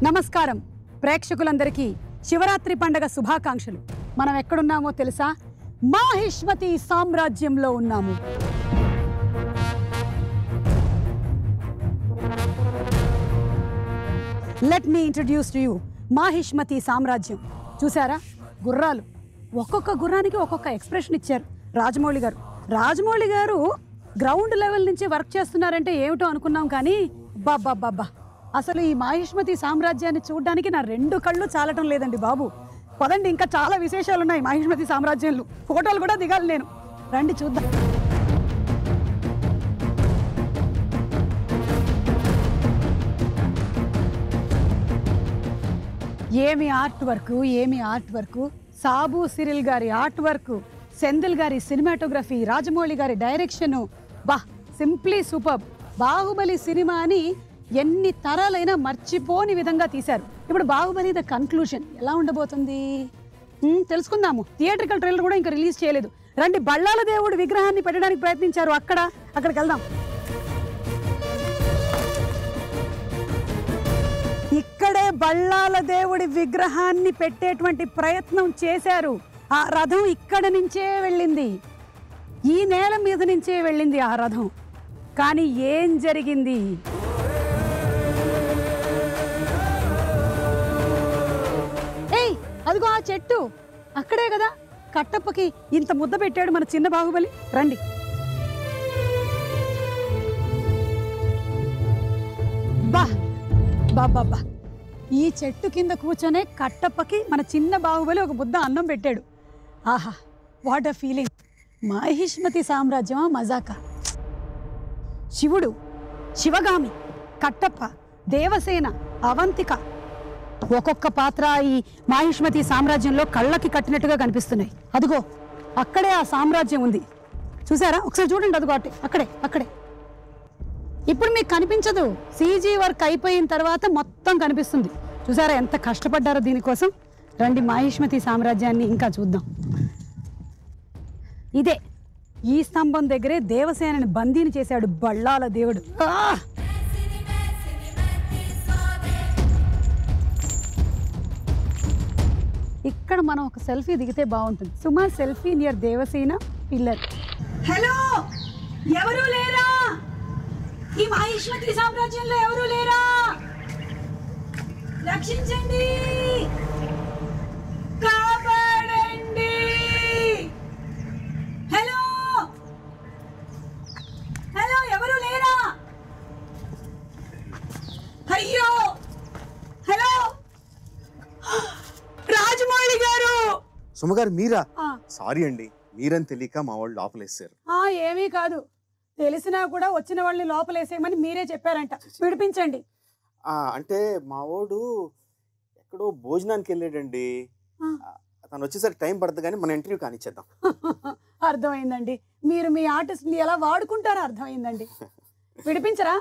నమస్కారం ప్రేక్షకులందరికీ శివరాత్రి పండుగ శుభాకాంక్షలు. మనం ఎక్కడున్నామో తెలుసా? మాహిష్మతి సామ్రాజ్యంలో ఉన్నాము. Let me introduce to you Mahishmati సామ్రాజ్యం. చూసారా గుర్రాలు, ఒక్కొక్క గుర్రానికి ఒక్కొక్క ఎక్స్ప్రెషన్ ఇచ్చారు రాజమౌళి గారు గ్రౌండ్ లెవెల్ నుంచి వర్క్ చేస్తున్నారంటే ఏమిటో అనుకున్నాం, కానీ బాబా అసలు ఈ మాహిష్మతి సామ్రాజ్యాన్ని చూడడానికి నా రెండు కళ్ళు చాలటం లేదండి బాబు. పదండి, ఇంకా చాలా విశేషాలు ఉన్నాయి మాహిష్మతి సామ్రాజ్యంలో. ఫోటోలు కూడా దిగాలి నేను, రండి చూద్దాం. ఏమి ఆర్ట్ వర్క్, సాబు సిరిల్ గారి ఆర్ట్ వర్క్, సెందిల్ గారి సినిమాటోగ్రఫీ, రాజమౌళి గారి direction, simply super. Baahubali cinema అని ఎన్ని తరాలైనా మర్చిపోని విధంగా తీశారు. ఇప్పుడు బాహుబలి ద కన్క్లూషన్ ఎలా ఉండబోతుంది తెలుసుకుందాము. థియేట్రికల్ ట్రైలర్ కూడా ఇంకా రిలీజ్ చేయలేదు. రండి, బళ్ళాల దేవుడి విగ్రహాన్ని పెట్టడానికి ప్రయత్నించారు, అక్కడికి వెళ్దాం. ఇక్కడే బళ్ళాల దేవుడి విగ్రహాన్ని పెట్టేటువంటి ప్రయత్నం చేశారు. ఆ రథం ఇక్కడ నుంచే వెళ్ళింది, ఈ నేల మీద నుంచే వెళ్ళింది ఆ రథం. కానీ ఏం జరిగింది? అదిగో ఆ చెట్టు అక్కడే కదా కట్టప్పకి ఇంత ముద్ద పెట్టాడు మన చిన్న బాహుబలి. రండి, బా ఈ చెట్టు కింద కూర్చొనే కట్టప్పకి మన చిన్న బాహుబలి ఒక ముద్ద అన్నం పెట్టాడు. ఆహా, వాట్ అ ఫీలింగ్. మాహిష్మతి సామ్రాజ్యమా మజాకా. శివుడు, శివగామి, కట్టప్ప, దేవసేన, అవంతిక, ఒక్కొక్క పాత్ర ఈ మాహిష్మతి సామ్రాజ్యంలో కళ్ళకి కట్టినట్టుగా కనిపిస్తున్నాయి. అదిగో అక్కడే ఆ సామ్రాజ్యం ఉంది, చూసారా? ఒకసారి చూడండి, అదిగో అక్కడే. ఇప్పుడు మీకు కనిపించదు, సీజీ వర్క్ అయిపోయిన తర్వాత మొత్తం కనిపిస్తుంది. చూసారా ఎంత కష్టపడ్డారో దీనికోసం. రండి, మాహిష్మతి సామ్రాజ్యాన్ని ఇంకా చూద్దాం. ఇదే ఈ స్తంభం దగ్గరే దేవసేనని బందీని చేశాడు బళ్ళాల దేవుడు. ఇక్కడ మనం ఒక సెల్ఫీ దిగితే బాగుంటుంది. సుమా selfie near Devasena pillar. Hello, ఎవరు లేరా? ఈ మాహిష్మతి సామ్రాజ్యంలో ఎవరు లేరా? రక్షించండి, కాపాడండి. హలో ఎవరు లేరా? అయ్యో, హలో రాజమౌళి గారు. సుమగారు మీరా? సారీ అండి, మీరని తెలియక మా వాళ్ళు లోపలేసారు. ఏమీ కాదు, తెలిసినా కూడా వచ్చిన వాళ్ళని లోపలేసేయమని మీరే చెప్పారంట. విడిపించండి. అంటే మా వాడు ఎక్కడో భోజనానికి వెళ్ళాడండి, తను వచ్చేసరికి టైం పడుతుంది, కానీ మన ఇంటర్వ్యూ కానిచ్చేద్దాం. అర్థమైందండి, మీరు మీ ఆర్టిస్ట్ని ఎలా వాడుకుంటారో అర్థమైందండి. విడిపించరా?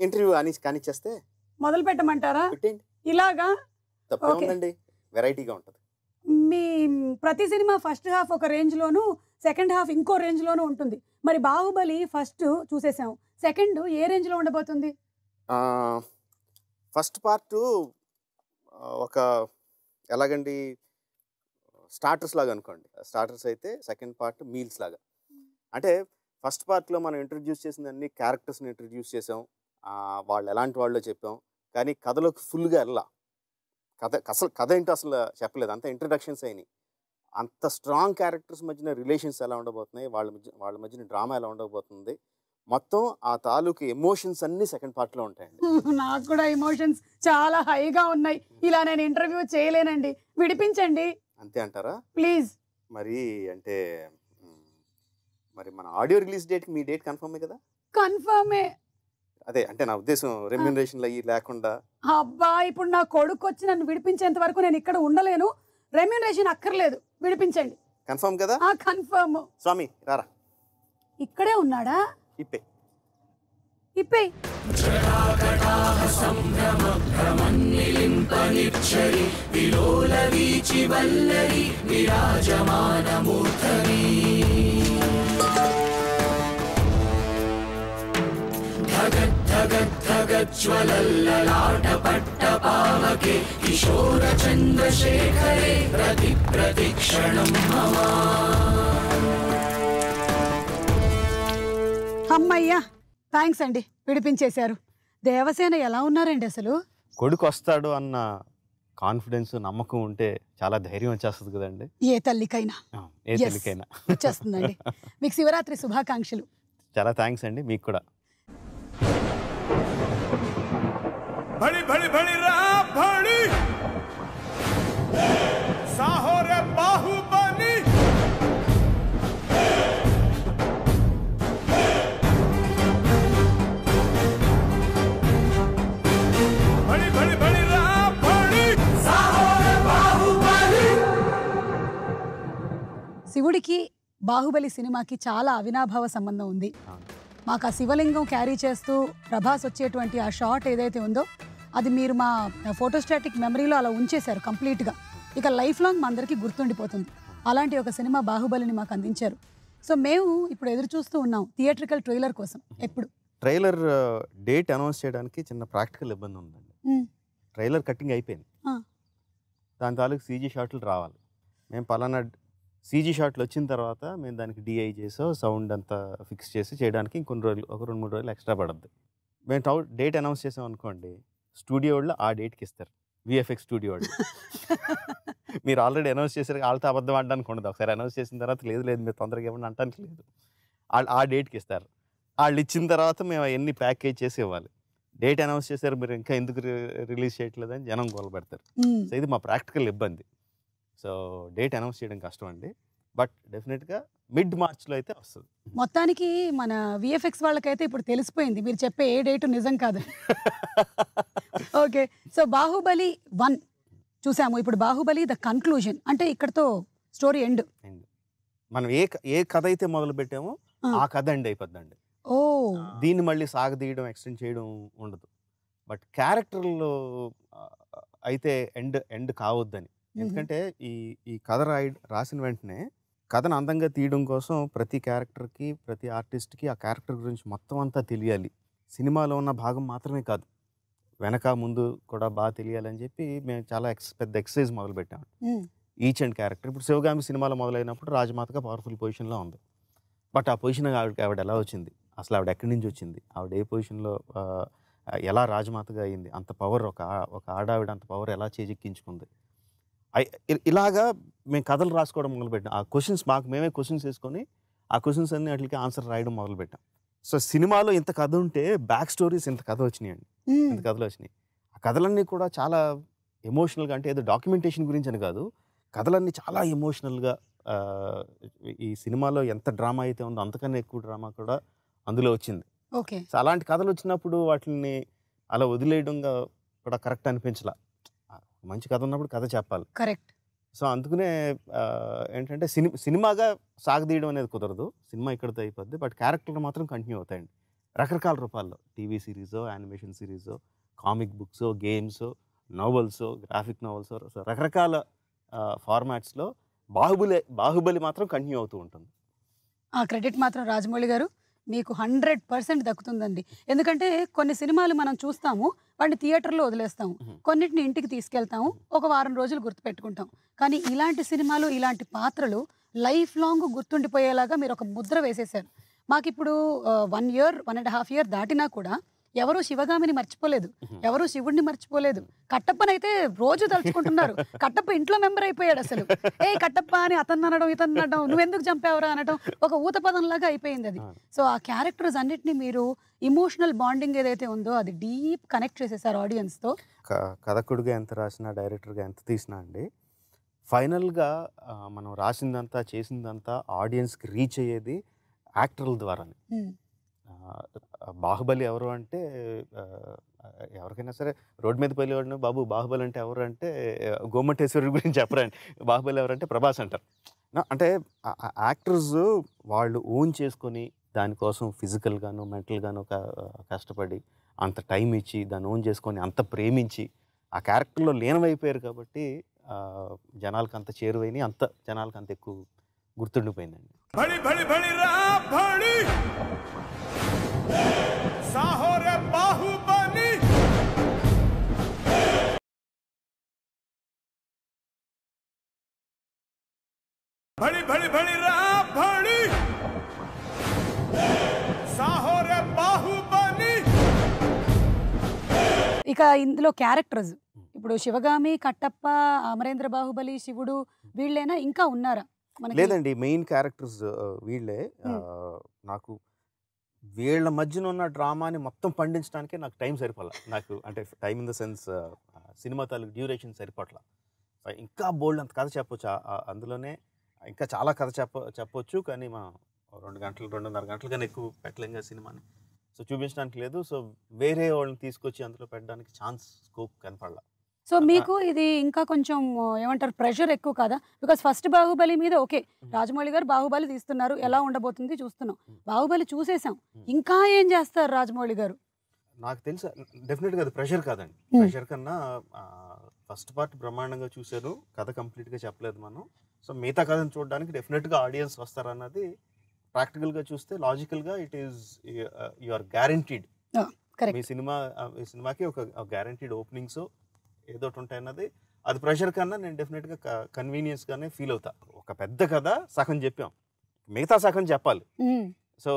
ఇంటర్వ్యూ కానిచ్చేస్తే మొదలు పెట్టమంటారా? ఇలాగా తప్పేముందండి, వెరైటీగా ఉంటుంది. మీ ప్రతి సినిమా ఫస్ట్ హాఫ్ ఒక రేంజ్ లోను, సెకండ్ హాఫ్ ఇంకో రేంజ్ లోను ఉంటుంది. మరి బాహుబలి ఫస్ట్ చూసేసాం, సెకండ్ ఏ రేంజ్ లో ఉండబోతుంది? ఫస్ట్ పార్ట్ ఒక ఎలాగండి, స్టార్టర్స్ లాగా అనుకోండి. స్టార్టర్స్ అయితే సెకండ్ పార్ట్ మీల్స్ లాగా. అంటే ఫస్ట్ పార్ట్లో మనం ఇంట్రడ్యూస్ చేసిన అన్ని క్యారెక్టర్స్ని ఇంట్రడ్యూస్ చేసాం, వాళ్ళు ఎలాంటి వాళ్ళో చెప్పాం, కానీ కథలోకి ఫుల్గా వెళ్ళా. కథ ఏంటో అసలు చెప్పలేదు, అంత ఇంట్రడక్షన్స్ అయినాయి. అంత స్ట్రాంగ్ క్యారెక్టర్స్ మధ్యన రిలేషన్స్ ఎలా ఉండబోతున్నాయి, వాళ్ళ మధ్యన డ్రామా ఎలా ఉండబోతుంది, మొత్తం ఆ తాలూకు ఎమోషన్స్ అన్ని సెకండ్ పార్ట్లో ఉంటాయండి. నాకు కూడా ఎమోషన్స్ చాలా హైగా ఉన్నాయి. ఇలా నేను ఇంటర్వ్యూ చేయలేనండి, విడిపించండి. అంతే అంటారా? ప్లీజ్. మరి అంటే మన ఆడియో రిలీజ్ డేట్కి మీ డేట్ కన్ఫర్మే కదా? కన్ఫర్మే. అదే అంటే నా ఉద్దేశం రెమ్యూనరేషన్లు అయ్యి లేకుండా. అబ్బా, ఇప్పుడు నా కొడుకు వచ్చి నన్ను విడిపించేంత వరకు నేను ఇక్కడ ఉండలేను. రెమ్యూనరేషన్ అక్కర్లేదు, విడిపించండి. కన్ఫర్మ్ కదా? కన్ఫర్మ్. స్వామి రారా, ఇక్కడే ఉన్నాడా? ఇప్పే ధగ रक्तगज्ज्वलल्ललाटपट्टपावके किशोरचन्द्रशेखरे प्रतिक्षणं मम అమ్మయ్యా, థ్యాంక్స్ అండి, విడిపించేశారు. దేవసేన ఎలా ఉన్నారండి అసలు? కొడుకు వస్తాడు అన్న కాన్ఫిడెన్స్ నమ్మకం ఉంటే చాలా ధైర్యం వచ్చేస్తుంది కదండి. ఏ తల్లికైనా ఏ తల్లికైనా వచ్చేస్తుందండి. మీకు శివరాత్రి శుభాకాంక్షలు. చాలా థ్యాంక్స్ అండి, మీకు కూడా. भड़ी भड़ी भड़ी रा भड़ी साहो रे बाहुबली भड़ी भड़ी भड़ी रा भड़ी साहो रे बाहुबली. శివుడికి బాహుబలి సినిమాకి చాలా అవినాభావ సంబంధం ఉంది. మాకు ఆ శివలింగం క్యారీ చేస్తూ ప్రభాస్ వచ్చేటువంటి ఆ షాట్ ఏదైతే ఉందో అది మీరు మా ఫోటోస్టాటిక్ మెమరీలో అలా ఉంచేశారు కంప్లీట్గా. ఇక లైఫ్ లాంగ్ మా అందరికీ గుర్తుండిపోతుంది. అలాంటి ఒక సినిమా బాహుబలిని మాకు అందించారు. సో మేము ఇప్పుడు ఎదురు చూస్తూ ఉన్నాం థియేట్రికల్ ట్రైలర్ కోసం. ఎప్పుడు ట్రైలర్ డేట్ అనౌన్స్ చేయడానికి చిన్న ప్రాక్టికల్ ఇబ్బంది ఉందండి. ట్రైలర్ కట్టింగ్ అయిపోయింది, దాని తాలూకు సీజీ షాట్లు రావాలి. మేము పలానా సీజీ షాట్లు వచ్చిన తర్వాత మేము దానికి డిఐ చేసో సౌండ్ అంతా ఫిక్స్ చేసి చేయడానికి ఇంకొన్ని రోజులు, ఒక 2-3 రోజులు ఎక్స్ట్రా పడుద్ది. మేము డేట్ అనౌన్స్ చేసాం అనుకోండి, స్టూడియో వాళ్ళు ఆ డేట్కి ఇస్తారు. విఎఫ్ఎక్స్ స్టూడియో వాళ్ళు మీరు ఆల్రెడీ అనౌన్స్ చేశారు, వాళ్ళతో అబద్ధం ఆడడానికి ఉండదు. ఒకసారి అనౌన్స్ చేసిన తర్వాత లేదు మీరు తొందరగా ఏమన్నా అంటానికి లేదు, వాళ్ళు ఆ డేట్కి ఇస్తారు. వాళ్ళు ఇచ్చిన తర్వాత మేము అవన్నీ ప్యాకేజ్ చేసి ఇవ్వాలి. డేట్ అనౌన్స్ చేశారు, మీరు ఇంకా ఎందుకు రిలీజ్ చేయట్లేదని జనం గోల పెడతారు. సో ఇది మా ప్రాక్టికల్ ఇబ్బంది. సో డేట్ అనౌన్స్ చేయడం కష్టం అండి, బట్ డెఫినెట్గా మిడ్ మార్చ్లో అయితే వస్తుంది. మొత్తానికి మన విఎఫ్ఎక్స్ వాళ్ళకైతే ఇప్పుడు తెలిసిపోయింది మీరు చెప్పే ఏ డేటు నిజం కాదు. ఓకే, సో బాహుబలి 1 చూసాము, ఇప్పుడు బాహుబలి ద కన్క్లూజన్, అంటే ఇక్కడతో స్టోరీ ఎండ్. మనం ఏ కథ అయితే మొదలు పెట్టామో ఆ కథ ఎండ్ అయిపోద్దండి. ఓ, దీన్ని మళ్ళీ సాగదీయడం, ఎక్స్టెండ్ చేయడం ఉండదు. బట్ క్యారెక్టర్లో అయితే ఎండ్ కావద్దని. ఎందుకంటే ఈ కథ రాసిన వెంటనే కథను అందంగా తీయడం కోసం ప్రతి క్యారెక్టర్కి, ప్రతి ఆర్టిస్ట్కి ఆ క్యారెక్టర్ గురించి మొత్తం అంతా తెలియాలి. సినిమాలో ఉన్న భాగం మాత్రమే కాదు, వెనక ముందు కూడా బాగా తెలియాలని చెప్పి మేము చాలా పెద్ద ఎక్సర్సైజ్ మొదలుపెట్టాము. ఈచ్ అండ్ క్యారెక్టర్, ఇప్పుడు శివగామి సినిమాలో మొదలైనప్పుడు రాజమాతగా పవర్ఫుల్ పొజిషన్లో ఉంది. బట్ ఆ పొజిషన్ ఆవిడ ఎలా వచ్చింది, అసలు ఆవిడ ఎక్కడి నుంచి వచ్చింది, ఆవిడ ఏ పొజిషన్లో ఎలా రాజమాతగా అయింది, అంత పవర్ ఒక ఆడావిడ అంత పవర్ ఎలా చేజిక్కించుకుంది, ఇలాగా మేము కథలు రాసుకోవడం మొదలుపెట్టాం. ఆ క్వశ్చన్స్ మేమే క్వశ్చన్స్ వేసుకొని ఆ క్వశ్చన్స్ అన్ని వాటికి ఆన్సర్ రాయడం మొదలుపెట్టాం. సో సినిమాలో ఇంత కథ ఉంటే బ్యాక్ స్టోరీస్ ఇంత కథ వచ్చినాయండి, ఇంత కథలు వచ్చినాయి. ఆ కథలన్నీ కూడా చాలా ఎమోషనల్గా, అంటే ఏదో డాక్యుమెంటేషన్ గురించి అని కాదు, కథలన్నీ చాలా ఎమోషనల్గా. ఈ సినిమాలో ఎంత డ్రామా అయితే ఉందో అంతకన్నా ఎక్కువ డ్రామా కూడా అందులో వచ్చింది. ఓకే, సో అలాంటి కథలు వచ్చినప్పుడు వాటిని అలా వదిలేయడంగా కూడా కరెక్ట్ అనిపించలా. మంచి కథ ఉన్నప్పుడు కథ చెప్పాలి, కరెక్ట్. సో అందుకనే ఏంటంటే సినిమాగా సాగదీయడం అనేది కుదరదు, సినిమా ఇక్కడితో అయిపోద్ది. బట్ క్యారెక్టర్లు మాత్రం కంటిన్యూ అవుతాయండి రకరకాల రూపాల్లో. టీవీ సిరీసో, యానిమేషన్ సిరీసో, comic books, games, novels, graphic novels, so రకరకాల ఫార్మాట్స్లో బాహుబలి మాత్రం కంటిన్యూ అవుతూ ఉంటుంది. ఆ క్రెడిట్ మాత్రం రాజమౌళి గారు మీకు 100% దక్కుతుందండి. ఎందుకంటే కొన్ని సినిమాలు మనం చూస్తాము, వాటిని థియేటర్లో వదిలేస్తాము, కొన్నిటిని ఇంటికి తీసుకెళ్తాము, ఒక వారం రోజులు గుర్తుపెట్టుకుంటాం. కానీ ఇలాంటి సినిమాలు, ఇలాంటి పాత్రలు లైఫ్ లాంగ్ గుర్తుండిపోయేలాగా మీరు ఒక ముద్ర వేసేశారు. మాకు ఇప్పుడు 1 year, 1.5 year దాటినా కూడా ఎవరు శివగామిని మర్చిపోలేదు, ఎవరు శివుడిని మర్చిపోలేదు. కట్టప్పనైతే రోజు తలుచుకుంటున్నారు. కట్టప్ప ఇంట్లో మెంబర్ అయిపోయాడు అసలు. ఏ కట్టప్ప అని అతను అనడం, ఇతను అనడం, నువ్వెందుకు చంపావరా అనడం ఒక ఊతపదంలాగా అయిపోయింది అది. సో ఆ క్యారెక్టర్స్ అన్నిటిని మీరు ఇమోషనల్ బాండింగ్ ఏదైతే ఉందో అది డీప్ కనెక్ట్ చేసేసారు ఆడియన్స్తో. కథకుడిగా ఎంత రాసినా, డైరెక్టర్గా ఎంత తీసినా అండి, ఫైనల్గా మనం రాసిందంతా, చేసిందంతా ఆడియన్స్కి రీచ్ అయ్యేది యాక్టర్ల ద్వారానే. బాహుబలి ఎవరు అంటే ఎవరికైనా సరే రోడ్ మీద పోయేవాడిని, బాబు బాహుబలి అంటే ఎవరు అంటే గోమటేశ్వరుడి గురించి చెప్పరండి, బాహుబలి ఎవరంటే ప్రభాస్ అంటారు. అంటే యాక్టర్స్ వాళ్ళు ఓన్ చేసుకొని దానికోసం ఫిజికల్గాను, మెంటల్గాను కష్టపడి అంత టైం ఇచ్చి దాన్ని ఓన్ చేసుకొని అంత ప్రేమించి ఆ క్యారెక్టర్లో లీనమైపోయారు కాబట్టి జనాలకు అంత చేరువైన, అంత జనాలకు అంత ఎక్కువ గుర్తుండిపోయిందండి. साहो रे बाहुबली भड़ी भड़ी भड़ी रा भड़ी साहो रे बाहुबली ఇక ఇందులో క్యారెక్టర్స్ ఇప్పుడు శివగామి, కట్టప్ప, అమరేంద్ర బాహుబలి, శివుడు వీళ్ళేనా ఇంకా ఉన్నారా మనకి? లేదండి, మెయిన్ క్యారెక్టర్స్ వీళ్ళే. నాకు వీళ్ళ మధ్యన ఉన్న డ్రామాని మొత్తం పండించడానికే నాకు టైం సరిపోలే. నాకు అంటే time in the sense cinema తాలూకు డ్యూరేషన్ సరిపోట్ల. ఇంకా బోల్డ్ అంత కథ చెప్పొచ్చు అందులోనే, ఇంకా చాలా కథ చెప్పొచ్చు. కానీ మనం 2 గంటలు 2.5 గంటల కన్నా ఎక్కువ పెట్టలేం కదా సినిమాని. సో చూపించడానికి లేదు. సో వేరే వాళ్ళని తీసుకొచ్చి అందులో పెట్టడానికి ఛాన్స్, స్కోప్ కనపడలా. సో మీకు ఇది ఇంకా కొంచెం ఏమంటారు, ప్రెషర్ ఎక్కువ కదా? బికాస్ ఫస్ట్ బాహుబలి మీద ఓకే, రాజమౌళి గారు బాహుబలి తీస్తున్నారు, ఎలా ఉండబోతుంది చూస్తున్నాం. బాహుబలి చూసేసాం, ఇంకా ఏం చేస్తారు రాజమౌళి గారు? నాకు తెలుసు డెఫినెట్గా అది ప్రెషర్ కాదండి. ప్రెషర్ కన్నా ఫస్ట్ పార్ట్ బ్రహ్మాండంగా చూశారు, కథ కంప్లీట్గా చెప్పలేదు మనం. సో మిగతా కథను చూడడానికి డెఫినెట్గా ఆడియన్స్ వస్తారన్నది ప్రాక్టికల్గా చూస్తే, లాజికల్గా it is you are guaranteed. మీ సినిమాకి ఒక గ్యారంటీడ్ ఓపెనింగ్స్ ఏదో ఉంటాయన్నది. అది ప్రెషర్ కన్నా నేను డెఫినెట్గా కన్వీనియన్స్గానే ఫీల్ అవుతా. ఒక పెద్ద కథ సగం చెప్పాం, మిగతా సగం చెప్పాలి. సో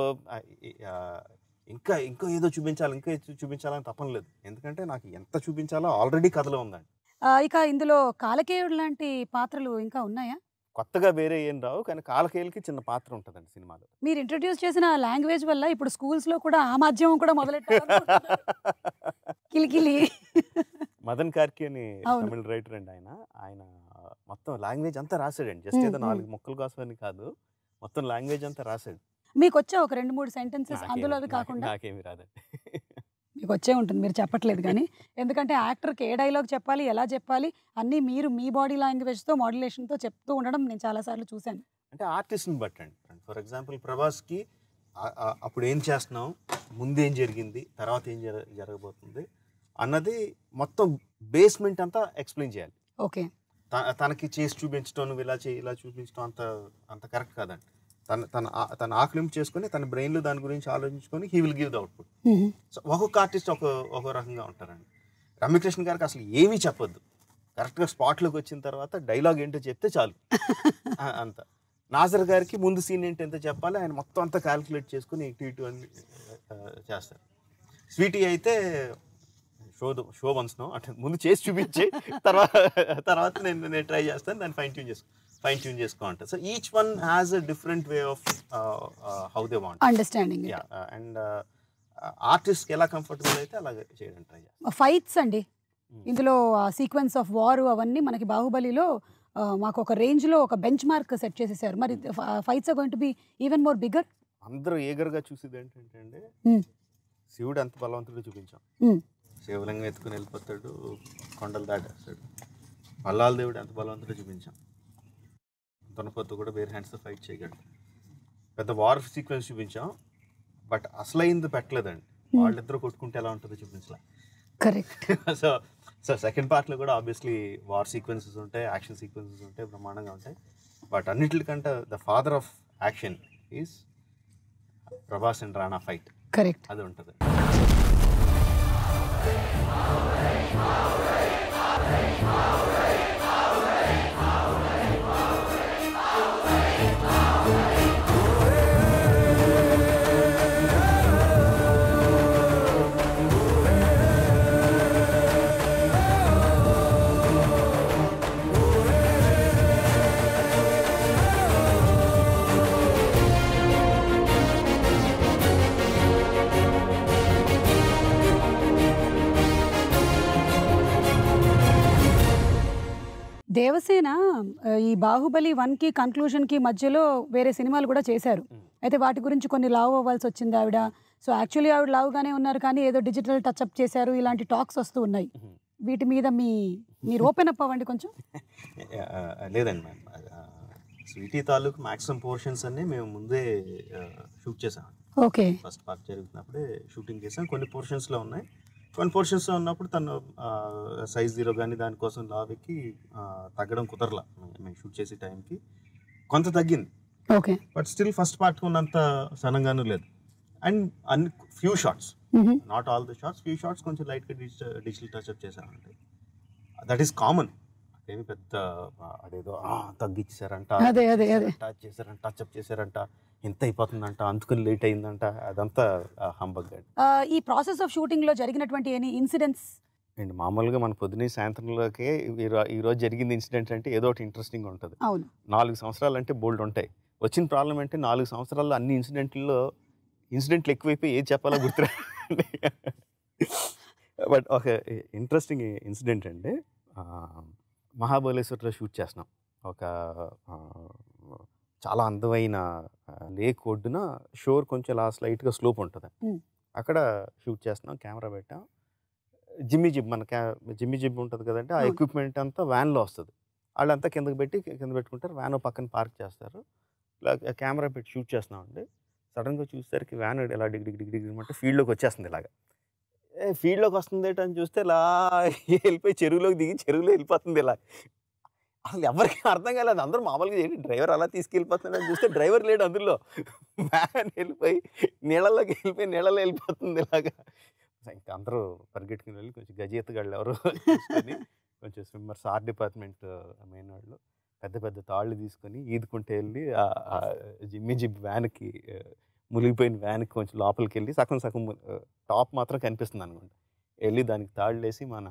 ఇంకా ఏదో చూపించాలని తప్పని లేదు. ఎందుకంటే నాకు ఎంత చూపించాలో ఆల్రెడీ కథలో ఉందండి. ఇక ఇందులో కాలకేయుడు లాంటి పాత్రలు ఇంకా ఉన్నాయా? కొత్తగా వేరే ఏం రావు, కానీ కాలకేయులకి చిన్న పాత్ర ఉంటుందండి సినిమాలో. మీరు ఇంట్రడ్యూస్ చేసిన లాంగ్వేజ్ వల్ల ఇప్పుడు స్కూల్స్ లో కూడా ఆ మాధ్యమం కూడా మొదలెట్టారు. కిలికిలి. మదన్ కార్కి అని తమిళ రైటర్ అండి ఆయన మొత్తం లాంగ్వేజ్ అంతా రాశాడండి. జస్ట్ ఏదో 4 ముక్కల కోసమని కాదు, మొత్తం లాంగ్వేజ్ అంతా రాశాడు. మీకు వచ్చా ఒక 2-3 సెంటెన్సెస్ అందులో అవి కాకుండా? నాకేమి రాదండి. మీకు వచ్చే ఉంటుంది, మీరు చెప్పట్లేదు కానీ. ఎందుకంటే యాక్టర్కి ఏ డైలాగ్ చెప్పాలి, ఎలా చెప్పాలి అన్నీ మీరు మీ బాడీ లాంగ్వేజ్తో, మాడ్యులేషన్తో చెప్తూ ఉండడం నేను చాలాసార్లు చూశాను. అంటే ఆర్టిస్ట్ని బట్టండి. ఫర్ ఎగ్జాంపుల్ ప్రభాస్కి అప్పుడు ఏం చేస్తున్నాం, ముందు ఏం జరిగింది, తర్వాత ఏం జరగబోతుంది అన్నది మొత్తం బేస్మెంట్ అంతా ఎక్స్ప్లెయిన్ చేయాలి. ఓకే, తనకి చేసి చూపించడం, నువ్వు ఇలా చేయి, ఇలా చూపించడం అంత కరెక్ట్ కాదండి. తన ఆకలింపు చేసుకుని తన బ్రెయిన్లో దాని గురించి ఆలోచించుకొని he will give the output. So ఒక్కొక్క ఆర్టిస్ట్ ఒక రకంగా ఉంటారండి. రమ్యకృష్ణ గారికి అసలు ఏమీ చెప్పొద్దు, కరెక్ట్గా స్పాట్లోకి వచ్చిన తర్వాత డైలాగ్ ఏంటో చెప్తే చాలు అంత. నాజర్ గారికి ముందు సీన్ ఏంటి ఎంత చెప్పాలి, ఆయన మొత్తం అంతా క్యాలిక్యులేట్ చేసుకుని ఇటు అని చేస్తారు. స్వీటీ అయితే షో వన్స్నో అంటే ముందు చేసి చూపించి తర్వాత నేను ట్రై చేస్తాను, దాన్ని ఫైన్ ట్యూన్ చేసుకో అంటారు. So each one has a different way of how they want understanding. And artist ఎలా కంఫర్టబుల్ అయితే అలాగే చేయడానికి ట్రై చేస్తాను. ఫైట్స్ అండి, ఇందులో సీక్వెన్స్ ఆఫ్ వార్ అవన్నీ మనకి బాహుబలిలో మాకు ఒక రేంజ్లో ఒక బెంచ్ మార్క్ సెట్ చేసేసారు. మరి fights are going to be even more bigger. అందరూ ఏగర్గా చూసేది ఏంటంటే అండి, శివుడు ఎంత బలవంతుడో చూపించాం. శివలింగం ఎత్తుకుని వెళ్ళిపోతాడు, కొండలు దాటేస్తాడు. మల్లాల దేవుడు ఎంత బలవంతుడో చూపించాం. దునపోతు కూడా బేర్ హ్యాండ్స్తో ఫైట్ చేయగలడు. పెద్ద వార్ సీక్వెన్స్ చూపించాం, బట్ అసలైంది పెట్టలేదండి. వాళ్ళిద్దరూ కొట్టుకుంటే ఎలా ఉంటుందో చూపించలే. కరెక్ట్. సో సెకండ్ పార్ట్లో కూడా ఆబ్వియస్లీ వార్ సీక్వెన్సెస్ ఉంటాయి, యాక్షన్ సీక్వెన్సెస్ ఉంటాయి, బ్రహ్మాండంగా ఉంటాయి. బట్ అన్నిటికంటే the father of action is Prabhas and Rana fight. Correct, అది ఉంటుంది. దేవసేన ఈ బాహుబలి 1కి కన్క్లూషన్కి మధ్యలో వేరే సినిమాలు కూడా చేశారు. అయితే వాటి గురించి కొన్ని లావ్ అవ్వాల్సి వచ్చింది ఆవిడ. సో యాక్చువల్లీ ఆవిడ లావుగానే ఉన్నారు, కానీ ఏదో డిజిటల్ టచ్అప్ చేశారు, ఇలాంటి టాక్స్ వస్తూ ఉన్నాయి. వీటి మీద మీరు ఓపెన్ అప్ అవ్వండి కొంచెం. లేదండి మ్యామ్, స్వీటీ తాలూకు మ్యాక్సిమం పోర్షన్స్ అన్ని మేము ముందే షూట్ చేసాం. ఓకే, ఫస్ట్ పార్ట్ జరుగుతున్నప్పుడే షూటింగ్ చేసాం. కొన్ని పోర్షన్స్లో ఉన్నాయి, కొన్ని పోర్షన్స్లో ఉన్నప్పుడు తను సైజ్ 0 కానీ దానికోసం లావెక్కి తగ్గడం కుదరలా. మేము షూట్ చేసే టైంకి కొంత తగ్గింది. ఓకే, బట్ స్టిల్ ఫస్ట్ పార్ట్కి ఉన్నంత సనంగానూ లేదు. And few shots, not all the shots, few shots కొంచెం లైట్గా డిజిటల్ టచ్అప్ చేసామంటే దట్ ఈస్ కామన్. ఏమి పెద్ద అదేదో తగ్గించారంట, అదే అదే అదే టచ్ చేశారంట, టచ్అప్ చేశారంట, ఎంత అయిపోతుందంట, అందుకని లేట్ అయిందంట, అదంతా హంబగ్. ఈ ప్రాసెస్ ఆఫ్ షూటింగ్ లో జరిగినటువంటి ఎనీ ఇన్సిడెంట్స్? అండ్ మామూలుగా మన పొద్దున్నే సాయంత్రంలోకే ఈరోజు జరిగింది ఇన్సిడెంట్ అంటే ఏదో ఒకటి ఇంట్రెస్టింగ్ ఉంటుంది. అవును, 4 సంవత్సరాలు అంటే బోల్డ్ ఉంటాయి. వచ్చిన ప్రాబ్లం అంటే 4 సంవత్సరాల్లో అన్ని ఇన్సిడెంట్లు ఎక్కువైపోయి ఏది చెప్పాలో గుర్తురా. బట్ ఒక ఇంట్రెస్టింగ్ ఇన్సిడెంట్ అండి, మహాబలేశ్వర్లో షూట్ చేస్తున్నాం. ఒక చాలా అందమైన లేక్ ఒడ్డున షోర్ కొంచెం ఇలా స్లైట్గా స్లోప్ ఉంటుంది. అక్కడ షూట్ చేస్తున్నాం, కెమెరా పెట్టాం. జిమ్మి జిబ్ జిమ్మి జిబ్ ఉంటుంది కదంటే, ఆ ఎక్విప్మెంట్ అంతా వ్యాన్లో వస్తుంది. వాళ్ళంతా కింద పెట్టుకుంటారు, వ్యాన్ పక్కన పార్క్ చేస్తారు. ఇలా కెమెరా పెట్టి షూట్ చేస్తున్నామండి. సడన్గా చూసేసరికి వ్యాన్ ఇలా డిగ్ అంటే ఫీల్డ్లోకి వచ్చేస్తుంది. ఇలాగా ఫీల్డ్లోకి వస్తుంది అని చూస్తే ఇలా వెళ్ళిపోయి చెరువులోకి దిగి చెరువులో వెళ్ళిపోతుంది. ఇలా అసలు ఎవరికి అర్థం కాలేదు. అందరూ మామూలుగా ఏంటి డ్రైవర్ అలా తీసుకెళ్ళిపోతున్నాడని చూస్తే డ్రైవర్ లేడు అందులో. వ్యాన్ వెళ్ళిపోయి నీళ్ళలోకి నీళ్ళలో వెళ్ళిపోతుంది ఇలాగా. ఇంకా అందరూ పరిగెట్టుకుని వెళ్ళి కొంచెం గజెత్తుగాళ్ళు ఎవరు తీసుకొని, కొంచెం స్విమ్మర్స్, ఆర్ట్ డిపార్ట్మెంట్ మెయిన్ వాళ్ళు పెద్ద పెద్ద తాళ్ళు తీసుకొని ఈదుకుంటూ వెళ్ళి జిమ్మి జిబ్ వ్యాన్కి, మునిగిపోయిన వ్యాన్కి కొంచెం లోపలికి వెళ్ళి సగం టాప్ మాత్రం కనిపిస్తుంది అనుకుంటా, వెళ్ళి దానికి తాళ్ళు వేసి, మన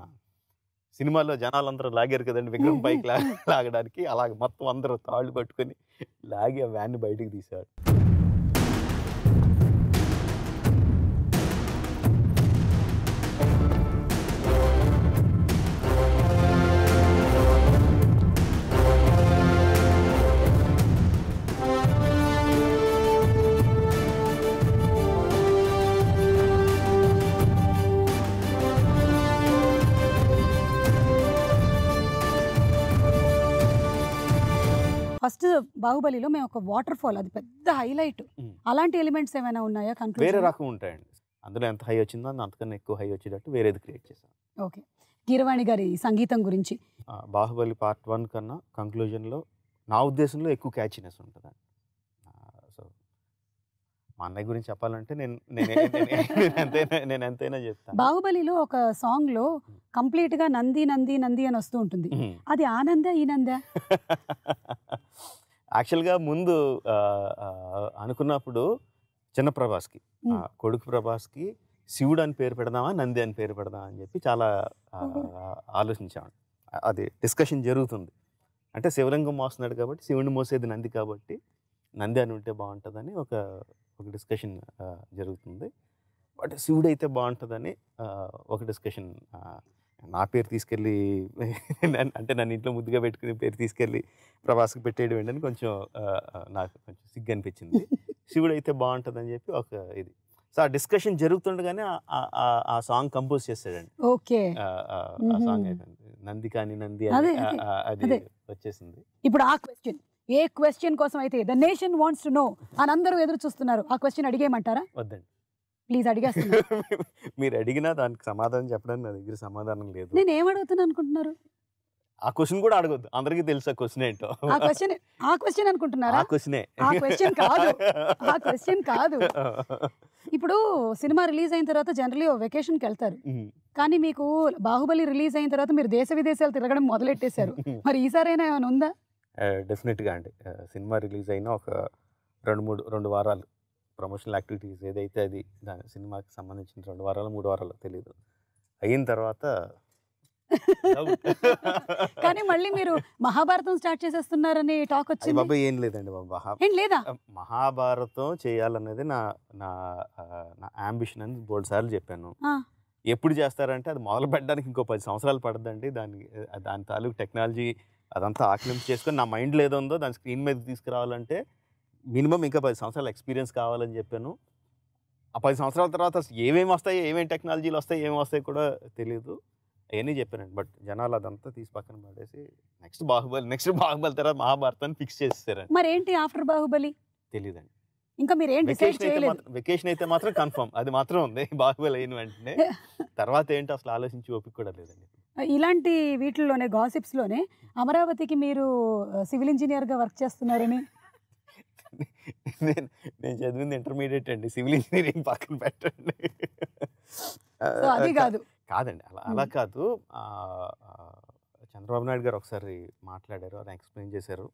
సినిమాలో జనాలందరూ లాగారు కదండి విగ్రహం పైకి లాగడానికి, అలాగే మొత్తం అందరూ తాళ్ళు పట్టుకొని లాగి ఆ వ్యాన్ని బయటికి తీశారు. ఫస్ట్ బాహుబలిలో మేము ఒక వాటర్ ఫాల్, అది పెద్ద హైలైట్. అలాంటి ఎలిమెంట్స్ ఏమైనా ఉన్నాయా? వేరే రకం ఉంటాయండి అందులో. ఎంత హై వచ్చిందో అంతకన్నా ఎక్కువ హై వచ్చేటట్టు వేరేది క్రియేట్ చేశాను. ఓకే, కీరవాణి గారి సంగీతం గురించి. బాహుబలి పార్ట్ 1 కన్నా కంక్లూజన్లో నా ఉద్దేశంలో ఎక్కువ క్యాచీనెస్ ఉంటుందండి. సో మా అన్నయ్య గురించి చెప్పాలంటే నేను ఎంతైనా చెప్తాను. బాహుబలిలో ఒక సాంగ్ లో కంప్లీట్ గా నంది నంది నంది అని వస్తూ ఉంటుంది, అది ఆనంద ఈనంద? యాక్చువల్గా ముందు అనుకున్నప్పుడు చిన్న ప్రభాస్కి, కొడుకు ప్రభాస్కి శివుడు అని పేరు పెడదామా నంది అని పేరు పెడదామా అని చెప్పి చాలా ఆలోచించామండి. అది డిస్కషన్ జరుగుతుంది. అంటే శివలింగం మోస్తున్నాడు కాబట్టి శివుడిని మోసేది నంది కాబట్టి నంది అని ఉంటే బాగుంటుందని ఒక డిస్కషన్ జరుగుతుంది. బట్ శివుడు అయితే బాగుంటుందని ఒక డిస్కషన్. నా పేరు తీసుకెళ్ళి అంటే నన్ను ఇంట్లో ముద్దుగా పెట్టుకునే పేరు తీసుకెళ్ళి ప్రభాస్కి పెట్టేయడం ఏంటని కొంచెం నాకు కొంచెం సిగ్గు అనిపించింది. శివుడు అయితే బాగుంటుందని చెప్పి ఒక ఇది. సో ఆ డిస్కషన్ జరుగుతుండగానే ఆ సాంగ్ కంపోజ్ చేశాడండి. ఓకే, ఆ సాంగ్ అయిపోయింది, నంది కాని నంది అది వచ్చేసింది. ఇప్పుడు ఆ క్వశ్చన్, ఏ క్వశ్చన్ కోసం అయితే the nation wants to know అని అందరూ ఎదురు చూస్తున్నారు, ఆ క్వశ్చన్ అడిగేయమంటారా? వద్దండి, ప్లీజ్ అడిగేస్తున్నా. మీరు అడిగినా దానికి సమాధానం చెప్పడానికి నా దగ్గర సమాధానం లేదు. నేను ఏం అడుగుతున్నా అనుకుంటున్నారు? ఆ క్వశ్చన్ కూడా అడగొద్దు, అందరికీ తెలుసు ఆ క్వశ్చన్ ఏంటో. ఆ క్వశ్చన్ అనుకుంటున్నారా? ఆ క్వశ్చనే, ఆ క్వశ్చన్ కాదు, ఆ క్వశ్చన్ కాదు. ఇప్పుడు సినిమా రిలీజ్ అయిన తర్వాత జనరల్లీ వెకేషన్కి వెళ్తారు, కానీ మీకు బాహుబలి రిలీజ్ అయిన తర్వాత మీరు దేశ విదేశాలు తిరగడం మొదలెట్టేశారు. మరి ఈసారైనా ఏమైనా ఉందా? డెఫినెట్గా అండి. సినిమా రిలీజ్ అయిన ఒక 2 వారాలు ప్రమోషనల్ యాక్టివిటీస్ ఏదైతే అది దాని సినిమాకి సంబంధించిన 2 వారాలు 3 వారాలు తెలియదు అయిన తర్వాత. కానీ మళ్ళీ మీరు మహాభారతం స్టార్ట్ చేసేస్తున్నారని టాక్ వచ్చింది. బాబా ఏం లేదండి బాబా, లేదా మహాభారతం చేయాలనేది నా అంబిషన్ అని 3 సార్లు చెప్పాను. ఎప్పుడు చేస్తారంటే అది మొదలు పెట్టడానికి ఇంకో 10 సంవత్సరాలు పడుతుందండి. దాని తాలూకు టెక్నాలజీ అదంతా ఆక్లింపు చేసుకొని నా మైండ్లో ఏదో ఉందో దాని స్క్రీన్ మీద తీసుకురావాలంటే మినిమం ఇంకా 10 సంవత్సరాల ఎక్స్పీరియన్స్ కావాలని చెప్పాను. ఆ 10 సంవత్సరాల తర్వాత ఏమేమి వస్తాయి, ఏమేమి టెక్నాలజీలు వస్తాయి, ఏమి వస్తాయి కూడా తెలియదు. అవన్నీ చెప్పానండి. బట్ జనాలు అదంతా తీసి పక్కన పడేసి నెక్స్ట్ బాహుబలి తర్వాత మహాభారతాన్ని ఫిక్స్ చేసేసారండి. మరి ఏంటి ఆఫ్టర్ బాహుబలి తెలియదండి. ఇంకా మీరు ఏం డిసైడ్ చేయలేదు? వెకేషన్ అయితే మాత్రం కన్ఫర్మ్, అది మాత్రం ఉంది. బాహుబలి అయిన వెంటనే తర్వాత ఏంటి అసలు ఆలోచించి ఓపిక కూడా లేదండి. ఇలాంటి వీటిల్లోనే గాసిప్స్లోనే అమరావతికి మీరు సివిల్ ఇంజనీర్గా వర్క్ చేస్తున్నారని. నేను చదివింది ఇంటర్మీడియట్ అండి, సివిల్ ఇంజనీరింగ్ పక్కన పెట్టండి. అది కాదు కాదండి, అలా కాదు. చంద్రబాబు నాయుడు గారు ఒకసారి మాట్లాడారు, ఆయన ఎక్స్ప్లెయిన్ చేశారు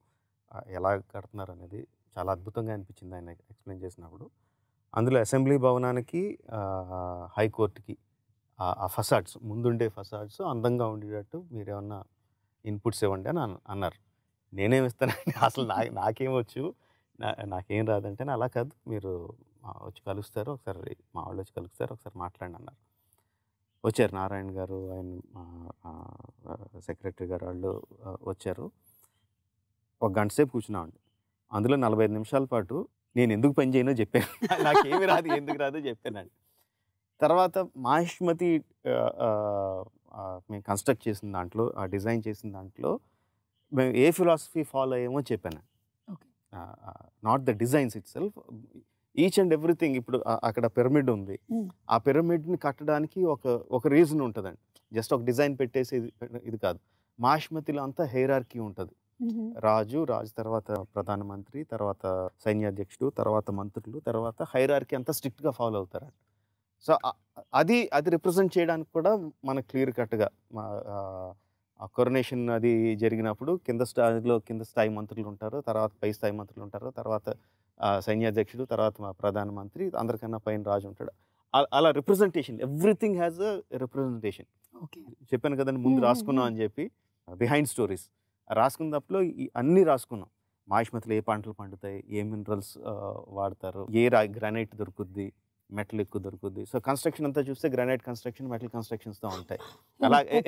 ఎలా కడుతున్నారు అనేది. చాలా అద్భుతంగా అనిపించింది ఆయన ఎక్స్ప్లెయిన్ చేసినప్పుడు. అందులో అసెంబ్లీ భవనానికి హైకోర్టుకి ఆ ఫసాడ్స్, ముందుండే ఫసాడ్స్ అందంగా ఉండేటట్టు మీరేమన్నా ఇన్పుట్స్ ఇవ్వండి అని అన్నారు. నేనేం ఇస్తానండి, అసలు నాకేమొచ్చు, నాకేం రాదంటే అలా కాదు, మీరు వచ్చి కలుస్తారు ఒకసారి, మా వాళ్ళు వచ్చి కలుస్తారు ఒకసారి మాట్లాడండి అన్నారు. వచ్చారు నారాయణ గారు, ఆయన సెక్రటరీ గారు వాళ్ళు వచ్చారు. ఒక గంట సేపు కూర్చున్నామండి. అందులో 45 నిమిషాల పాటు నేను ఎందుకు పని చేయనో చెప్పాను, నాకేమి రాదు ఎందుకు రాదో చెప్పానండి. తర్వాత మాహిష్మతి మేము కన్స్ట్రక్ట్ చేసిన దాంట్లో, డిజైన్ చేసిన దాంట్లో మేము ఏ ఫిలాసఫీ ఫాలో అయ్యామో చెప్పాను. Not the designs it self, each and everything. ఇప్పుడు అక్కడ పిరమిడ్ ఉంది, ఆ పిరమిడ్ని కట్టడానికి ఒక రీజన్ ఉంటుందండి. జస్ట్ ఒక డిజైన్ పెట్టేసి ఇది కాదు. మాహిష్మతిలో అంతా హైరార్కీ ఉంటుంది. రాజు తర్వాత ప్రధానమంత్రి, తర్వాత సైన్యాధ్యక్షుడు, తర్వాత మంత్రులు, తర్వాత హైరార్కీ అంతా స్ట్రిక్ట్గా ఫాలో అవుతారు. సో అది రిప్రజెంట్ చేయడానికి కూడా మనకు క్లియర్ కట్గా కొరనేషన్ అది జరిగినప్పుడు కింద స్థాయి మంత్రులు ఉంటారు, తర్వాత పై స్థాయి మంత్రులు ఉంటారు, తర్వాత సైన్యాధ్యక్షుడు, తర్వాత మా ప్రధానమంత్రి, అందరికన్నా పైన రాజు ఉంటాడు. అలా representation, everything has a representation. చెప్పాను కదండి ముందు రాసుకున్నాం అని చెప్పి, బిహైండ్ స్టోరీస్ రాసుకున్నప్పుడు అన్నీ రాసుకున్నాం. మాహిష్మతిలో ఏ పంటలు పండుతాయి, ఏ మినరల్స్ వాడతారు, ఏ గ్రానైట్ దొరుకుద్ది, మెటల్ ఎక్కువ దొరుకుద్ది. సో కన్స్ట్రక్షన్ అంతా చూస్తే గ్రానైట్ కన్స్ట్రక్షన్, మెటల్ కన్స్ట్రక్షన్స్తో ఉంటాయి. అలాగే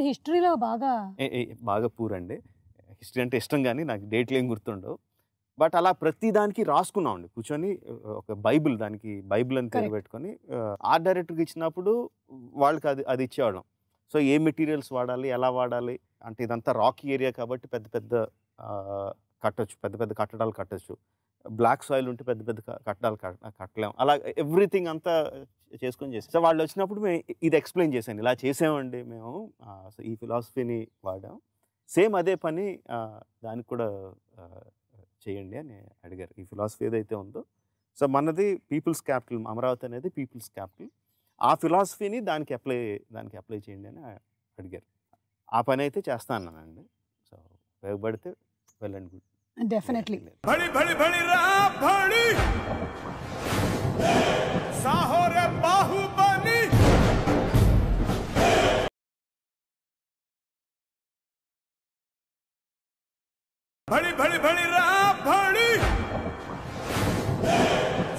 హిస్టరీలో బాగా పూర్ అండి. హిస్టరీ అంటే ఇష్టం, కానీ నాకు డేట్లు ఏం గుర్తుండవు. బట్ అలా ప్రతి దానికి రాసుకున్నాం అండి కూర్చొని. ఒక బైబిల్, దానికి బైబిల్ అని పేరు పెట్టుకొని ఆర్ట్ డైరెక్టర్కి ఇచ్చినప్పుడు వాళ్ళకి అది ఇచ్చేవాళ్ళం. సో ఏ మెటీరియల్స్ వాడాలి, ఎలా వాడాలి అంటే, ఇదంతా రాకీ ఏరియా కాబట్టి పెద్ద పెద్ద కట్టడాలు కట్టచ్చు. బ్లాక్ సాయిల్ ఉంటే పెద్ద పెద్ద కట్టడాలు కట్టలేము. అలా ఎవ్రీథింగ్ అంతా చేసుకొని చేసాం. సో వాళ్ళు వచ్చినప్పుడు మేము ఇది ఎక్స్ప్లెయిన్ చేశాను, ఇలా చేసామండి మేము, సో ఈ ఫిలాసఫీని వాడాం, సేమ్ అదే పని దానికి కూడా చేయండి అని అడిగారు. ఈ ఫిలాసఫీ ఏదైతే ఉందో, సో మనది పీపుల్స్ క్యాపిటల్, అమరావతి అనేది పీపుల్స్ క్యాపిటల్, ఆ ఫిలాసఫీని దానికి అప్లై చేయండి అని అడిగారు. ఆ పని అయితే చేస్తా అన్నానండి. సో ఉపయోగపడితే వెల్ అండ్ గుడ్. డెఫినెట్లీ. బడి బడి బడి రా బడి సాహో రే బాహుబలి. బడి బడి బడి రా బడి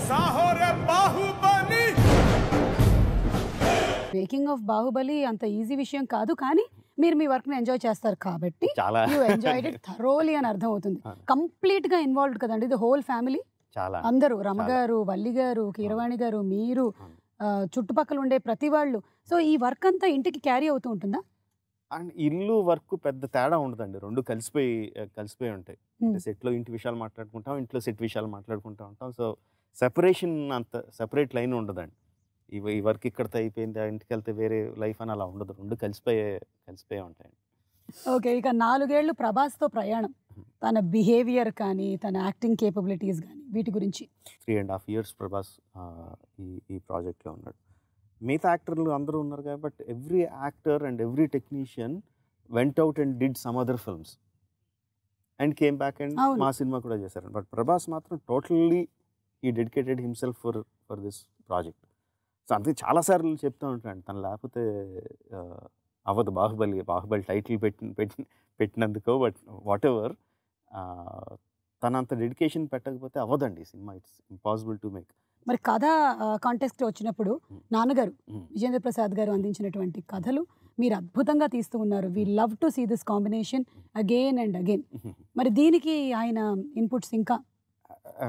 సాహో రే బాహుబలి. మేకింగ్ ఆఫ్ బాహుబలి అంత ఈజీ విషయం కాదు, కానీ మీరు మీ వర్క్ ని ఎంజాయ్ చేస్తారు కాబట్టి యూ ఎంజాయ్డ్ ఇట్ థరోలీ అని అర్థం అవుతుంది. కంప్లీట్ గా ఇన్వాల్వ్డ్ కదండి, ది హోల్ ఫ్యామిలీ, అందరూ, రమగారు, వల్లి గారు, కీరవాణి గారు, మీరు, చుట్టుపక్కల ఉండే ప్రతి వాళ్ళు. సో ఈ వర్క్ అంతా ఇంటికి క్యారీ అవుతూ ఉంటుందా? అండ్ ఇల్లు వర్క్ పెద్ద తేడా ఉండదండి, రెండు కలిసిపోయి ఉంటాయి. సెట్లో ఇంటి విషయాలు మాట్లాడుకుంటాం, ఇంట్లో సెట్ విషయాలు మాట్లాడుకుంటూ ఉంటాం. సో సెపరేషన్, అంత సెపరేట్ లైన్ ఉండదండి. ఈ వర్క్ ఇక్కడితో అయిపోయింది, ఇంటికి వెళ్తే వేరే లైఫ్ అని అలా ఉండదు, రెండు కలిసిపోయే ఉంటాయండి. ఓకే, ఇక 4 ఏళ్ళు ప్రభాస్తో ప్రయాణం, తన బిహేవియర్ కానీ, తన యాక్టింగ్ కేపబిలిటీస్ కానీ, వీటి గురించి. 3.5 years ప్రభాస్ ఈ ప్రాజెక్ట్లో ఉన్నాడు. మిగతా యాక్టర్లు అందరూ ఉన్నారు కాబట్టి every actor and every technician went out and did some other films and came back and మా సినిమా కూడా చేశారు. బట్ ప్రభాస్ మాత్రం టోటల్లీ ఈ dedicated himself for this project. So అందుకే చాలాసార్లు చెప్తూ ఉంటాను, తను లేకపోతే అవ్వదు బాహుబలి టైటిల్ పెట్టినందుకో, బట్ వాట్ ఎవర్, తనంత డెడికేషన్ పెట్టకపోతే అవ్వదండి సినిమా. It's impossible to make. మరి కథ కాంటెక్స్ట్ వచ్చినప్పుడు నాన్నగారు విజేంద్ర ప్రసాద్ గారు అందించినటువంటి కథలు మీరు అద్భుతంగా తీస్తూ ఉన్నారు. We love to see this combination again and again. మరి దీనికి ఆయన ఇన్పుట్స్ ఇంకా?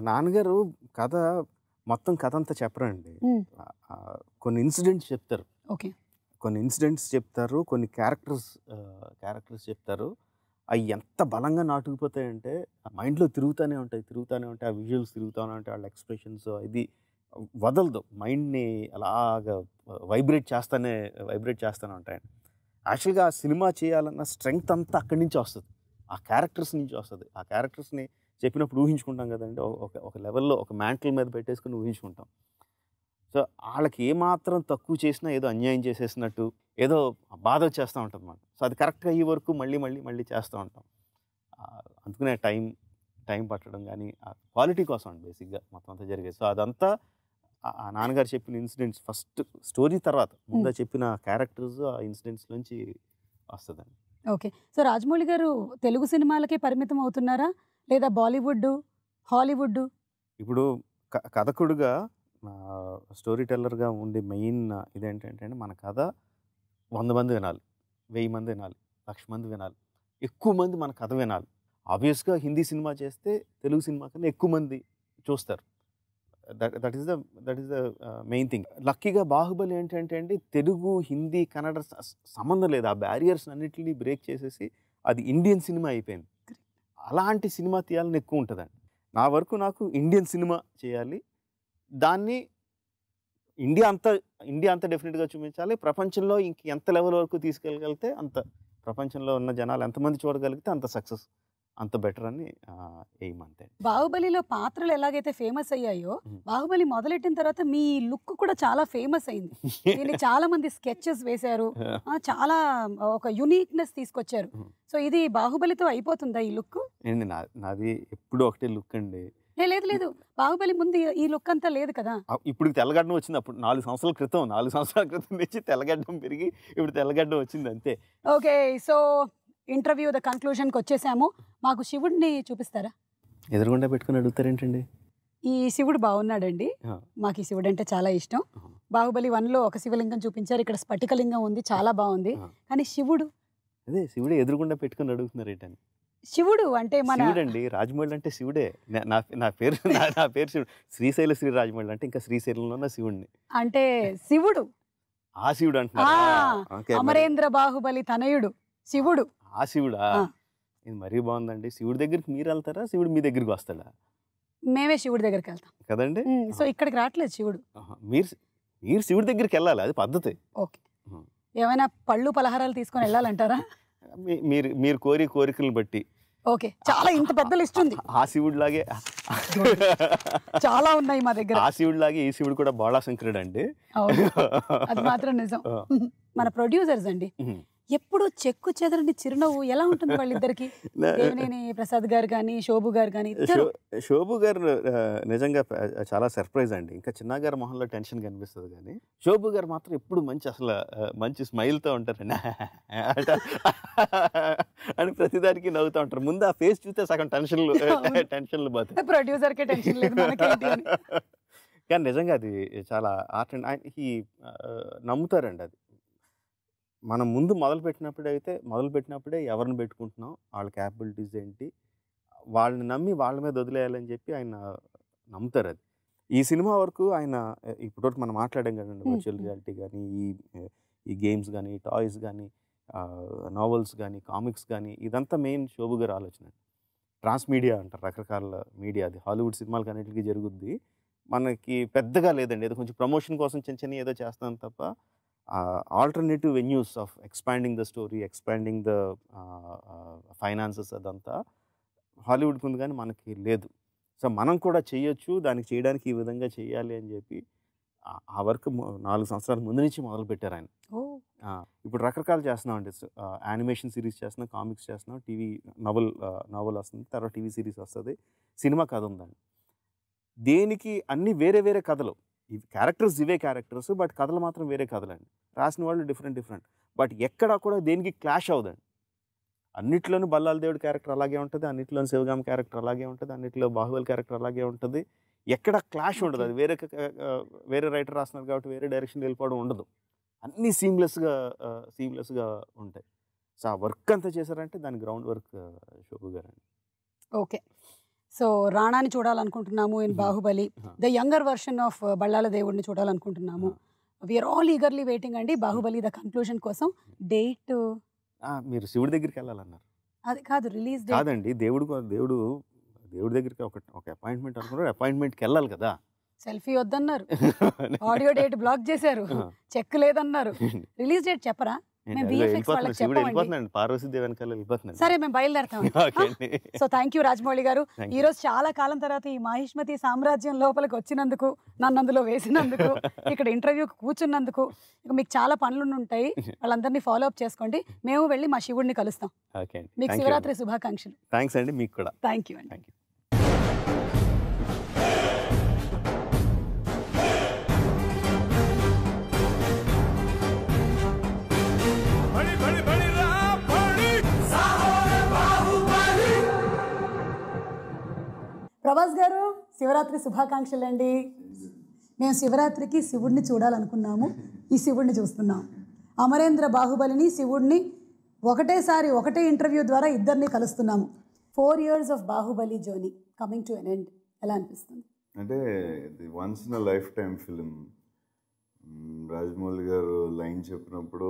నాన్నగారు మొత్తం కథ అంతా చెప్పరండి, కొన్ని ఇన్సిడెంట్స్ చెప్తారు. ఓకే, కొన్ని ఇన్సిడెంట్స్ చెప్తారు, కొన్ని క్యారెక్టర్స్ చెప్తారు. అవి ఎంత బలంగా నాటుకుపోతాయంటే మైండ్లో తిరుగుతూనే ఉంటాయి. ఆ విజువల్స్ తిరుగుతూనే ఉంటాయి, వాళ్ళ ఎక్స్ప్రెషన్స్, ఇది వదలదు, మైండ్ని అలాగా వైబ్రేట్ చేస్తూనే ఉంటాయండి. యాక్చువల్గా ఆ సినిమా చేయాలన్న స్ట్రెంగ్త్ అంతా అక్కడి నుంచి వస్తుంది, ఆ క్యారెక్టర్స్ నుంచి వస్తుంది. ఆ క్యారెక్టర్స్ని చెప్పినప్పుడు ఊహించుకుంటాం కదండి, ఒక లెవెల్లో ఒక మ్యాంటిల్ మీద పెట్టేసుకుని ఊహించుకుంటాం. సో వాళ్ళకి ఏమాత్రం తక్కువ చేసినా ఏదో అన్యాయం చేసేసినట్టు ఏదో బాధ వచ్చేస్తూ ఉంటుంది అన్నమాట. సో అది కరెక్ట్గా అయ్యే వరకు మళ్ళీ చేస్తూ ఉంటాం. అందుకనే టైం పట్టడం కానీ క్వాలిటీ కోసం అండి బేసిక్గా మొత్తం అంతా జరిగేది. సో అదంతా ఆ నాన్నగారు చెప్పిన ఇన్సిడెంట్స్ ఫస్ట్ స్టోరీ తర్వాత ముందు చెప్పిన క్యారెక్టర్స్ ఆ ఇన్సిడెంట్స్ నుంచి వస్తుందండి. ఓకే. సో రాజమౌళి గారు తెలుగు సినిమాలకే పరిమితం అవుతున్నారా, లేదా బాలీవుడ్, హాలీవుడ్? ఇప్పుడు కథకుడుగా స్టోరీ టెల్లర్గా ఉండే మెయిన్ ఇదేంటంటే మన కథ 100 మంది వినాలి, 1000 మంది వినాలి, 1,00,000 మంది వినాలి, ఎక్కువ మంది మన కథ వినాలి. ఆబ్వియస్గా హిందీ సినిమా చేస్తే తెలుగు సినిమా కన్నా ఎక్కువ మంది చూస్తారు. That is the main thing. లక్కీగా బాహుబలి ఏంటంటే అండి తెలుగు, హిందీ, కన్నడ సంబంధం లేదు. ఆ బ్యారియర్స్ అన్నిటిని బ్రేక్ చేసేసి అది ఇండియన్ సినిమా అయిపోయింది. అలాంటి సినిమా తీయాలని ఎక్కువ ఉంటుందండి. నా వరకు నాకు ఇండియన్ సినిమా చేయాలి, దాన్ని ఇండియా అంతా డెఫినెట్గా చూపించాలి. ప్రపంచంలో ఎంత లెవెల్ వరకు తీసుకెళ్ళగలిగితే అంత, ప్రపంచంలో ఉన్న జనాలు ఎంతమంది చూడగలిగితే అంత సక్సెస్, అంత బెటర్ అని ఎయిమ్ అంతే. బాహుబలిలో పాత్రలు ఎలాగైతే ఫేమస్ అయ్యాయో, బాహుబలి మొదలెట్టిన తర్వాత మీ లుక్ కూడా చాలా ఫేమస్ అయింది. దీన్ని చాలా మంది స్కెచెస్ వేశారు, చాలా ఒక యునిక్నెస్ తీసుకొచ్చారు. సో ఇది బాహుబలితో అయిపోతుందా ఈ లుక్? నాది ఎప్పుడు ఒకటే లుక్ అండి. లేదు, బాహుబలి ముందు ఈ లుక్ అంతా లేదు కదా. ఇప్పుడు తెల్లగడ్డం వచ్చింది. అప్పుడు 4 సంవత్సరాల క్రితం నుంచి తెల్లగడ్డం పెరిగి ఇప్పుడు తెల్లగడ్డం వచ్చింది అంతే. ఓకే, సో ఇంటర్వ్యూ ద కన్క్లూజన్కి వచ్చేసాము. మాకు శివుడిని చూపిస్తారా? ఎదురుగుండా పెట్టుకుని అడుగుతారేంటండి? ఈ శివుడు బాగున్నాడండి, మాకు ఈ శివుడు అంటే చాలా ఇష్టం. బాహుబలి 1లో ఒక శివలింగం చూపించారు, ఇక్కడ స్ఫటికలింగం ఉంది, చాలా బాగుంది. కానీ శివుడు శివుడే ఎదురుగుండా పెట్టుకుని అడుగుతున్నారు ఏంటని? శివుడు అంటే మన శివుడండి, రాజమౌళి అంటే శివుడే. నా పేరు శివుడు. శ్రీశైల శ్రీ రాజమౌళి అంటే ఇంకా శ్రీశైలంలో ఉన్న శివుడిని అంటే శివుడు, ఆ శివుడు అంటున్నారు. అమరేంద్ర బాహుబలి తనయుడు శివుడు. ఆ శివుడా? ఇది మరీ బాగుందండి. శివుడి దగ్గరికి మీరు వెళ్తారా, శివుడు మీ దగ్గరికి వస్తాడా? మేమే శివుడి దగ్గరికి వెళ్తాం కదండి. సో ఇక్కడికి రావట్లేదు శివుడు. మీరు శివుడి దగ్గరికి వెళ్ళాలి, అది పద్ధతి. ఓకే, ఏమైనా పళ్ళు పలహారాలు తీసుకొని వెళ్ళాలంటారా? మీరు కోరికలను బట్టి. ఓకే, చాలా ఇంత పెద్ద లిస్ట్ ఉంది. ఆ శివుడు లాగే చాలా ఉన్నాయి మా దగ్గర. ఆ శివుడు లాగే ఈ శివుడు కూడా బాళాశంకరుడు అండి. అది మాత్రం నిజం. మన ప్రొడ్యూసర్స్ అండి ఎప్పుడు చెక్కు చెదరని చిరునవ్వు ఎలా ఉంటుంది వాళ్ళిద్దరికి? దేవినేని ప్రసాద్ గారు కానీ, శోభు గారు కానీ. శోభు గారు నిజంగా చాలా సర్ప్రైజ్ అండి. ఇంకా చిన్న గారి మొహంలో టెన్షన్ కనిపిస్తుంది, కానీ శోభు గారు మాత్రం ఎప్పుడు మంచి స్మైల్తో ఉంటారండి అని ప్రతిదానికి నవ్వుతూ ఉంటారు. ముందు ఆ ఫేస్ చూస్తే సగం టెన్షన్లు పోతాయి. ప్రొడ్యూసర్కే టెన్షన్ లేదు, కానీ నిజంగా అది చాలా ఆర్ట్ అండ్ నమ్ముతారండి. అది మనం ముందు మొదలుపెట్టినప్పుడే ఎవరిని పెట్టుకుంటున్నాం, వాళ్ళ క్యాపబిలిటీస్ ఏంటి, వాళ్ళని నమ్మి వాళ్ళ మీద వదిలేయాలని చెప్పి ఆయన నమ్ముతారు. అది ఈ సినిమా వరకు ఆయన ఇప్పటివరకు మనం మాట్లాడాం కదండి, వర్చువల్ రియాలిటీ కానీ, ఈ గేమ్స్ కానీ, టాయ్స్ కానీ, నావెల్స్ కానీ, కామిక్స్ కానీ, ఇదంతా మెయిన్ శోభు గారి ఆలోచన. ట్రాన్స్మీడియా అంటారు, రకరకాల మీడియా. అది హాలీవుడ్ సినిమాలకు అన్నిటికీ జరుగుద్ది, మనకి పెద్దగా లేదండి. ఏదో కొంచెం ప్రమోషన్ కోసం చిన్న ఏదో చేస్తాం తప్ప alternative venues of expanding the story, expanding the finances అదంతా హాలీవుడ్కి ఉంది, కానీ మనకి లేదు. సో మనం కూడా చేయొచ్చు, దానికి చేయడానికి ఈ విధంగా చేయాలి అని చెప్పి ఆ వర్క్ 4 సంవత్సరాల ముందు నుంచి మొదలుపెట్టారు ఆయన. ఇప్పుడు రకరకాలు చేస్తున్నాం అండి. యానిమేషన్ సిరీస్ చేస్తున్నాం, కామిక్స్ చేస్తున్నాం, టీవీ నావెల్ వస్తుంది, తర్వాత టీవీ సిరీస్ వస్తుంది, సినిమా కథ ఉందండి. దేనికి అన్నీ వేరే వేరే కథలు, క్యారెక్టర్స్ ఇవే క్యారెక్టర్స్, బట్ కథలు మాత్రం వేరే కథలండి. రాసిన వాళ్ళు డిఫరెంట్, బట్ ఎక్కడా కూడా దేనికి క్లాష్ అవుదండి. అన్నిట్లోనూ బల్లాల దేవుడి క్యారెక్టర్ అలాగే ఉంటుంది, అన్నిట్లోనూ శివగామ క్యారెక్టర్ అలాగే ఉంటుంది, అన్నిట్లో బాహుబలి క్యారెక్టర్ అలాగే ఉంటుంది. ఎక్కడ క్లాష్ ఉండదు. అది వేరే రైటర్ రాస్తున్నారు కాబట్టి వేరే డైరెక్షన్ వెళ్ళిపోవడం ఉండదు. అన్నీ సీమ్లెస్గా ఉంటాయి. సో ఆ వర్క్ అంతా చేశారంటే దాని గ్రౌండ్ వర్క్ శోభు గారు అండి. ఓకే, సో రాణాని చూడాలనుకుంటున్నాము in Baahubali, the younger version of Ballala దేవుడిని చూడాలనుకుంటున్నాము. వీఆర్ ఆల్ ఈగర్లీ వెయిటింగ్ అండి బాహుబలి ద కన్క్లూజన్ కోసం. డేట్ మీరు శివుడి దగ్గరికి వెళ్ళాలన్నారు. అది కాదు, రిలీజ్ డేట్ కాదండి. దేవుడి దగ్గరికి ఒక అపాయింట్మెంట్ అనుకున్నారు, అపాయింట్మెంట్కి వెళ్ళాలి కదా. సెల్ఫీ వద్దన్నారు, ఆడియో డేట్ బ్లాక్ చేశారు, చెక్ లేదన్నారు, రిలీజ్ డేట్ చెప్పరా? మేము VFX వాళ్ళకి చెప్పమండి. వెళ్ళిపోతుందండి, పార్వతీదేవి వెనకాల వెళ్ళిపోతుందండి. సరే మేము బయలుదేరుతాం. ఓకే అండి. సో థ్యాంక్ యూ రాజమౌళి గారు. Thank you. ఈ రోజు చాలా కాలం తర్వాత ఈ మాహిష్మతి సామ్రాజ్యం లోపలికి వచ్చినందుకు, నన్ను అందులో వేసినందుకు, ఇక్కడ ఇంటర్వ్యూకి కూర్చున్నందుకు, ఇక మీకు చాలా పనులు ఉంటాయి, వాళ్ళందరినీ ఫాలో అప్ చేసుకోండి. మేము వెళ్ళి మా శివుడిని కలుస్తాం. ఓకే అండి. మీకు శివరాత్రి శుభాకాంక్షలు. థ్యాంక్స్ అండి, మీకు కూడా థ్యాంక్ యూ అండి. Thank you. बड़ी बड़ी बड़ी राम बड़ी साहोर बाहुबली ప్రభాస్ గారు శివరాత్రి శుభాకాంక్షలు అండి. మేము శివరాత్రికి శివుడిని చూడాలనుకున్నాము, ఈ శివుడిని చూస్తున్నాం. అమరేంద్ర బాహుబలిని, శివుడిని ఒకటేసారి ఒకటే ఇంటర్వ్యూ ద్వారా ఇద్దరిని కలుస్తున్నాము. 4 years of Baahubali journey coming to an end. ఎలా అనిపిస్తుంది? అంటే ఇది once in a life time film. Rajamouli గారు లైన్ చెప్పినప్పుడు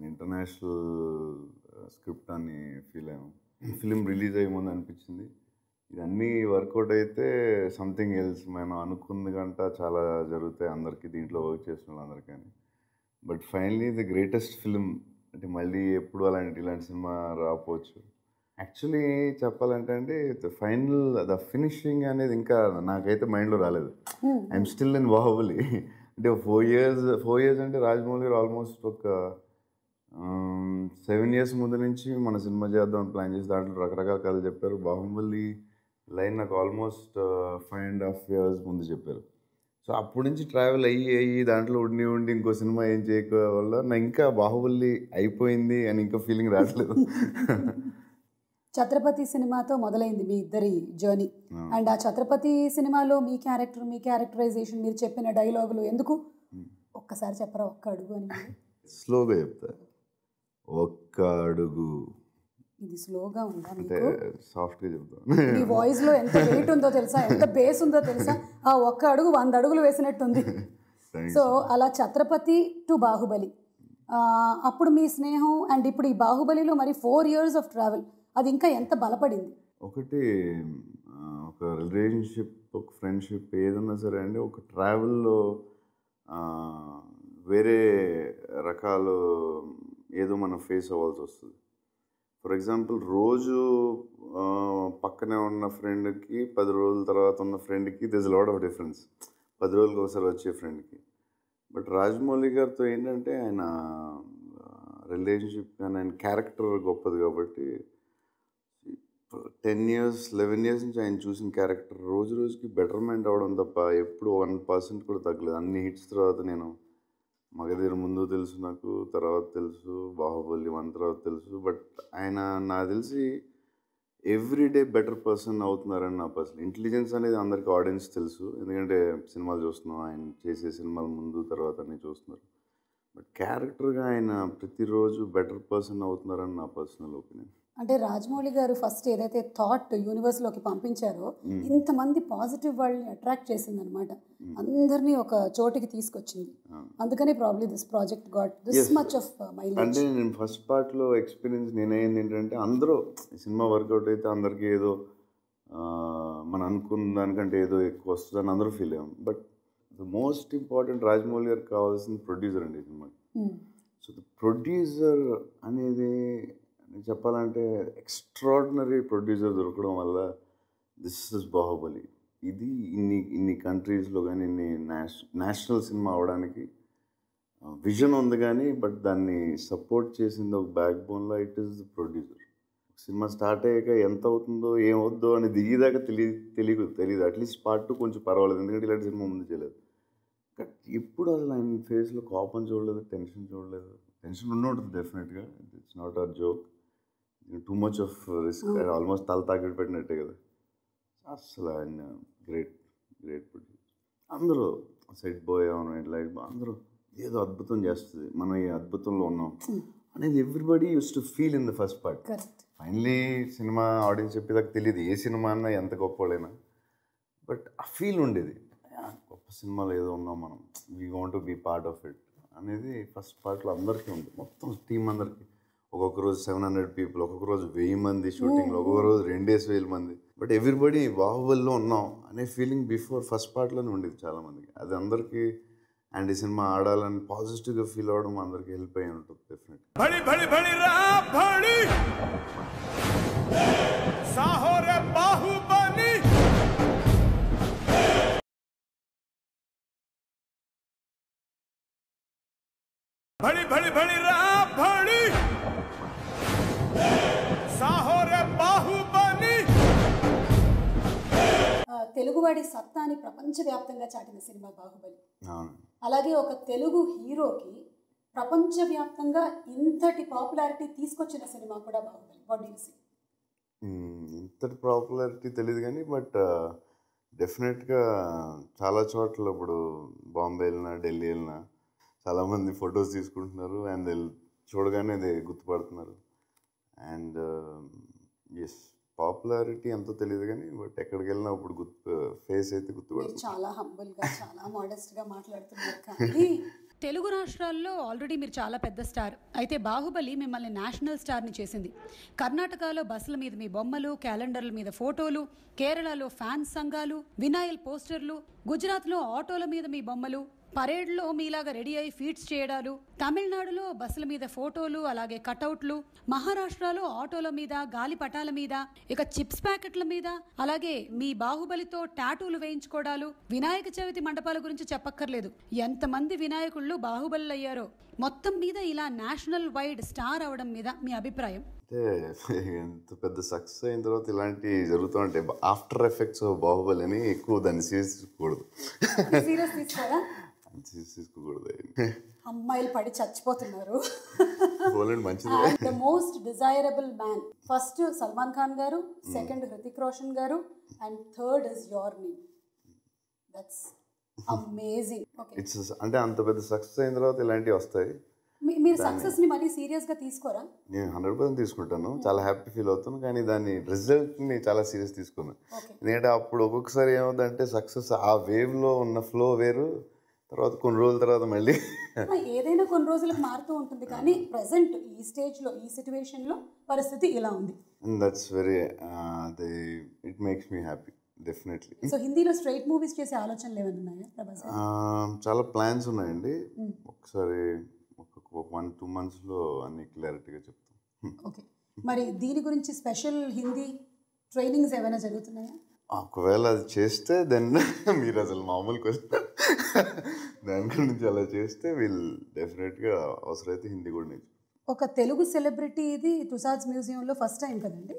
ఇంటర్నేషనల్ స్క్రిప్ట్ అని ఫీల్ అయ్యాము. ఫిలిం రిలీజ్ అయ్యే ముందు అనిపించింది ఇది అన్నీ వర్కౌట్ అయితే సంథింగ్ ఎల్స్, మనం అనుకుంది గంట చాలా జరుగుతాయి అందరికీ, దీంట్లో వర్క్ చేసిన వాళ్ళందరికీ. But finally the greatest film. అంటే మళ్ళీ ఎప్పుడు ఇలాంటి సినిమా రాకపోవచ్చు. యాక్చువల్లీ చెప్పాలంటే అండి, ద ఫినిషింగ్ అనేది ఇంకా నాకైతే మైండ్లో రాలేదు. I'm still in Baahubali. అంటే 4 years అంటే రాజమౌళి గారు ఆల్మోస్ట్ ఒక 7 years ముందు నుంచి మన సినిమా చేద్దాం ప్లాన్ చేసి దాంట్లో రకరకాల కథలు చెప్పారు. బాహుబలి లైన్ నాకు ఆల్మోస్ట్ 5.5 years ముందు చెప్పారు. సో అప్పటి నుంచి ట్రావెల్ అయ్యి దాంట్లో ఉండి ఇంకో సినిమా ఏం చేయక వల్ల నా ఇంకా బాహుబలి అయిపోయింది అని ఇంకా ఫీలింగ్ రావట్లేదు. ఛత్రపతి సినిమాతో మొదలైంది మీ ఇద్దరి జర్నీ. అండ్ ఆ ఛత్రపతి సినిమాలో మీ క్యారెక్టరైజేషన్, మీరు చెప్పిన డైలాగులు ఎందుకు ఒక్కసారి చెప్పరా? ఒక్క అడుగు అని. స్లోగా చెప్తా, ఒక్క అడుగు. ఇది స్లోగా ఉందా అంటే మీకు? సాఫ్ట్గా చెప్తాను. మీ వాయిస్ లో ఎంత వెయిట్ ఉందో తెలుసా, ఎంత బేస్ ఉందో తెలుసా? ఆ ఒక్క అడుగు 100 అడుగులు వేసినట్టుంది. సో అలా ఛత్రపతి టు బాహుబలి, అప్పుడు మీ స్నేహం అండ్ ఇప్పుడు ఈ బాహుబలిలో మరి 4 years ఆఫ్ ట్రావెల్, అది ఇంకా ఎంత బలపడింది? ఒకటి ఒక రిలేషన్షిప్, ఒక ఫ్రెండ్షిప్ ఏదన్నా సరే అండి, ఒక ట్రావెల్లో వేరే రకాలు ఏదో మనం ఫేస్ అవ్వాల్సి వస్తుంది. ఫర్ ఎగ్జాంపుల్, రోజు పక్కనే ఉన్న ఫ్రెండ్కి 10 రోజుల తర్వాత ఉన్న ఫ్రెండ్కి దిస్ లాట్ ఆఫ్ డిఫరెన్స్. 10 రోజులకి ఒకసారి వచ్చే ఫ్రెండ్కి. బట్ రాజమౌళి గారితో ఏంటంటే ఆయన రిలేషన్షిప్ కానీ ఆయన క్యారెక్టర్ గొప్పది కాబట్టి 10 years 11 years నుంచి ఆయన చూసిన క్యారెక్టర్ రోజు రోజుకి బెటర్మెంట్ అవ్వడం తప్ప ఎప్పుడు 1% కూడా తగ్గలేదు. అన్ని హిట్స్ తర్వాత నేను మగధీర ముందు తెలుసు, నాకు తర్వాత తెలుసు, బాహుబలి 1 తర్వాత తెలుసు. బట్ ఆయన నాకు తెలిసి ఎవ్రీడే బెటర్ పర్సన్ అవుతున్నారని నా పర్సనల్. ఇంటెలిజెన్స్ అనేది అందరికీ ఆడియన్స్ తెలుసు, ఎందుకంటే సినిమాలు చూస్తున్నాం, ఆయన చేసే సినిమాలు ముందు తర్వాత అన్నీ చూస్తున్నారు. బట్ క్యారెక్టర్గా ఆయన ప్రతిరోజు బెటర్ పర్సన్ అవుతున్నారని నా పర్సనల్ ఒపీనియన్. అంటే రాజమౌళి గారు ఫస్ట్ ఏదైతే థాట్ యూనివర్స్లోకి పంపించారో ఇంతమంది పాజిటివ్ వాళ్ళని అట్రాక్ట్ చేసింది అనమాట, అందరినీ ఒక చోటికి తీసుకొచ్చింది. అందుకనే probably this project got this much of mileage. అంటే నేను ఫస్ట్ పార్ట్లో ఎక్స్పీరియన్స్ నేనైంది ఏంటంటే, అందరూ సినిమా వర్కౌట్ అయితే అందరికీ ఏదో మనం అనుకున్న దానికంటే ఏదో ఎక్కువ వస్తుందని అందరూ ఫీల్ అయ్యాం. But the most important Rajamouli గారికి కావాల్సిన ప్రొడ్యూసర్ అండి ఈ సినిమాకి. సో ద ప్రొడ్యూసర్ అనేది చెప్పాలంటే ఎక్స్ట్రాడినరీ ప్రొడ్యూసర్ దొరకడం వల్ల దిస్ ఇస్ బాహుబలి. ఇది ఇన్ని కంట్రీస్లో కానీ ఇన్ని నేషనల్ సినిమా అవడానికి విజన్ ఉంది కానీ, బట్ దాన్ని సపోర్ట్ చేసింది ఒక బ్యాక్ బోన్లో it is the producer. Cinema start అయ్యాక ఎంత అవుతుందో ఏమవుద్దో అని దిగేదాకా తెలియదు. అట్లీస్ట్ పార్ట్ 2 కొంచెం పర్వాలేదు, ఎందుకంటే ఇలాంటి సినిమా ముందు చేయలేదు. బట్ ఇప్పుడు అసలు ఆయన ఫేస్లో కోపం చూడలేదు, టెన్షన్ చూడలేదు. టెన్షన్ ఉంటుంది డెఫినెట్గా, it's not a joke. Too much of risk, almost తల తాకిడి పెట్టినట్టే కదా. అసలు ఆయన గ్రేట్ ప్రొడ్యూసర్. అందరూ సెట్ బాయ్ అవును, లైట్ అందరూ ఏదో అద్భుతం చేస్తుంది, మనం ఈ అద్భుతంలో ఉన్నాం అనేది everybody use to feel in the first part. Finally సినిమా ఆడియన్స్ చెప్పేదాకా తెలియదు ఏ సినిమా అన్నా ఎంత గొప్పవాళ్ళైనా, బట్ ఆ ఫీల్ ఉండేది, గొప్ప సినిమాలో ఏదో ఉన్నాం మనం, we want to be part of it అనేది ఫస్ట్ పార్ట్లో అందరికీ ఉంటుంది. మొత్తం టీం అందరికీ ఒక్కొక్క రోజు 700 people, ఒక్కొక్క రోజు 1000 మంది షూటింగ్లో, ఒక్కొక్క రోజు 2000 మంది. బట్ ఎవ్రీబడి బాహుబలిలో ఉన్నాం అనే ఫీలింగ్ బిఫోర్ ఫస్ట్ పార్ట్లోనే ఉండేది చాలామందికి. అది అందరికీ అండ్ ఈ సినిమా ఆడాలని పాజిటివ్గా ఫీల్ అవ్వడం అందరికి హెల్ప్ అయ్యి ఉంటుంది డెఫినెట్. भड़ी भड़ी भड़ी रा भड़ी साहो रे बाहुबली भड़ी भड़ी भड़ी रा भड़ी साहो रे बाहुबली తెలుగువాడి సత్తాని ప్రపంచవ్యాప్తంగా చాటిన సినిమా బాహుబలి. అవును. అలాగే ఒక తెలుగు హీరోకి ప్రపంచవ్యాప్తంగా ఇంతటి పాపులారిటీ తీసుకొచ్చిన సినిమా కూడా Baahubali. What do you see? ఇంతటి పాపులారిటీ తెలియదు కానీ బట్ డెఫినెట్గా చాలా చోట్ల ఇప్పుడు బాంబే వెళ్ళినా ఢిల్లీ వెళ్ళినా చాలామంది ఫొటోస్ తీసుకుంటున్నారు అండ్ చూడగానే అది గుర్తుపడుతున్నారు. అండ్ ఎస్ పాపులారిటీ ఎంతో తెలియదు కానీ బట్ ఎక్కడికి వెళ్ళినా ఇప్పుడు ఫేస్ అయితే గుర్తుపడుతుంది. చాలా హంబుల్గా చాలా మోడెస్ట్గా మాట్లాడుతున్నారు. కానీ తెలుగు రాష్ట్రాల్లో ఆల్రెడీ మీరు చాలా పెద్ద స్టార్. అయితే బాహుబలి మిమ్మల్ని నేషనల్ స్టార్ని చేసింది. కర్ణాటకలో బస్సుల మీద మీ బొమ్మలు, క్యాలెండర్ల మీద ఫోటోలు, కేరళలో ఫ్యాన్స్ సంఘాలు, వినాయల్ పోస్టర్లు, గుజరాత్లో ఆటోల మీద మీ బొమ్మలు, పరేడ్లో మీలాగా రెడీ అయి ఫీట్స్ చేయడాలు, తమిళనాడులో బస్సుల మీద ఫోటోలు, అలాగే కటౌట్లు, మహారాష్ట్రలో ఆటోల మీద, గాలి పటాల మీద, ఇక చిప్స్ ప్యాకెట్ల మీద, అలాగే మీ బాహుబలితో టాటూలు వేయించుకోవడాలు, వినాయక చవితి మండపాల గురించి చెప్పక్కర్లేదు. ఎంతమంది వినాయకుళ్ళు బాహుబలి అయ్యారో. మొత్తం మీద ఇలా నేషనల్ వైడ్ స్టార్ అవడం మీద మీ అభిప్రాయం? అంటే ఎంత పెద్ద సక్సెస్ అయిన తర్వాత ఇలాంటి జరుగుతూ ఉంటాయి. ఆఫ్టర్ ఎఫెక్ట్స్ బాహుబలి అని ఎక్కువ దాన్ని సీరియస్ తీసుకోకూడదు. తీసుకోకూడదు. అమ్మాయిలు పడి చచ్చిపోతున్నారు. మంచిది. The most desirable man, first Salman Khan గారు, సెకండ్ హృతిక్ రోషన్ గారు, and third is your name. That's amazing. It's అంటే అంత పెద్ద సక్సెస్ అయిన తర్వాత ఇలాంటివి వస్తాయి. మీరు సక్సెస్ ని మరీ సీరియస్ గా తీసుకోరా? నేను 100% తీసుకుంటాను, చాలా హ్యాపీ ఫీల్ అవుతాను. కానీ దాని రిజల్ట్ ని చాలా సీరియస్ తీసుకున్నాను. ఎందుకంటే అప్పుడు ఒక్కొక్కసారి ఏమవుతుందంటే సక్సెస్ ఆ వేవ్ లో ఉన్న ఫ్లో వేరు, తర్వాత కొన్ని రోజుల తర్వాత మళ్ళీ ఏదైనా కొన్ని రోజులకు మారుతూ ఉంటుంది. కానీ ప్రెసెంట్ ఈ స్టేజ్ లో, ఈ సిచ్యువేషన్ లో పరిస్థితి ఇలా ఉంది. That's very it makes me happy definitely. So హిందీలో స్ట్రైట్ మూవీస్ చేసే ఆలోచనలు ఏమైనా ఉన్నాయా ప్రభాస్? చాలా ప్లాన్స్ ఉన్నాయండి. ఒకసారి ఒక 1-2 monthsలో అన్ని క్లారిటీగా చెప్తాం. ఓకే, మరి దీని గురించి స్పెషల్ హిందీ ట్రైనింగ్స్ ఏమైనా జరుగుతున్నాయా? ఒకవేళ అది చేస్తే దెన్ మీరు అసలు మామూలు క్వశ్చన్ దాని గురించి అలా చేస్తే వీళ్ళు డెఫినెట్గా అవసరమైతే హిందీ కూడా నేర్చు. ఒక తెలుగు సెలబ్రిటీ ఇది తుసాడ్స్ మ్యూజియంలో ఫస్ట్ టైం కదండి?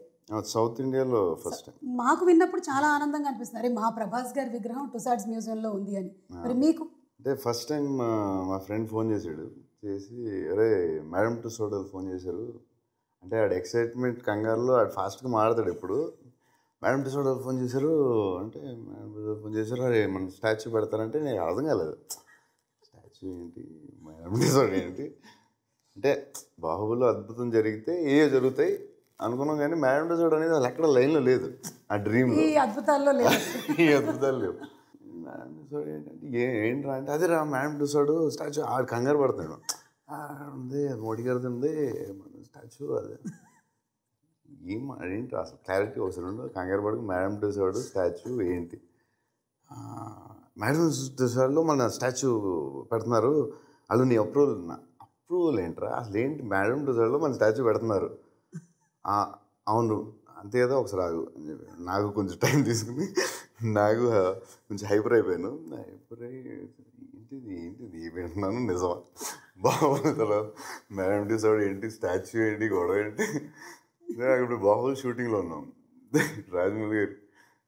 సౌత్ ఇండియాలో ఫస్ట్ టైం. మాకు విన్నప్పుడు చాలా ఆనందంగా అనిపిస్తుంది, అరే మా ప్రభాస్ గారి విగ్రహం టుసాడ్స్ మ్యూజియంలో ఉంది అని. మరి మీకు? అంటే ఫస్ట్ టైం మా ఫ్రెండ్ ఫోన్ చేశాడు, చేసి అరే మేడం టుసాడ్ ఫోన్ చేశారు అంటే ఆడ ఎక్సైట్మెంట్ కంగారులో ఆడు ఫాస్ట్గా మాట్లాడతాడు ఎప్పుడు. మేడం టుసాడ్ ఫోన్ చేశారు అంటే మేడం టుసాడ్ ఫోన్ చేశారు, అరే మన స్టాచ్యూ పెడతారంటే నేను అర్థం కాలేదు. స్టాచ్యూ ఏంటి, మేడం టుసాడ్ ఏంటి అంటే బాహుబలిలో అద్భుతం జరిగితే ఏ జరుగుతాయి అనుకున్నాం, కానీ మేడం టుసాడ్ అనేది అసలు ఎక్కడ లైన్లో లేదు. ఆ డ్రీమ్లో ఈ అద్భుతాల్లో లేదు. ఈ అద్భుతాలు లేవు. మేడం టుసాడ్ ఏంటంటే ఏంట్రా అంటే అదే రా మేడం టుసాడ్ స్టాచ్యూ ఆడు కంగారు పడుతున్నాడు, ఉంది మోడీ గారిది ఉంది మన స్టాచ్యూ అదే ఏంటి అసలు క్లారిటీ అవసరం కంగారు పడుకు. మేడం టుసాడ్ స్టాచ్యూ ఏంటి, మేడం టుసాడ్లో మన స్టాచ్యూ పెడుతున్నారు, వాళ్ళు నీ అప్రూవల్ ఏంట్రా అసలు ఏంటి, మేడం టుసాడ్లో మన స్టాచ్యూ పెడుతున్నారు, అవును అంతే కదా ఒకసారి ఆగు. నాకు కొంచెం టైం తీసుకుని నాకు కొంచెం హైపర్ అయిపోయాను. హైపర్ అయ్యి ఏంటిది వింటున్నాను నిజమా బాహుబలి తర్వాత మేడం టుసాడ్ ఏంటి, స్టాచ్యూ ఏంటి, గొడవ ఏంటి. ఇప్పుడు బాహుబలి షూటింగ్లో ఉన్నాం, రాజమౌళి గారు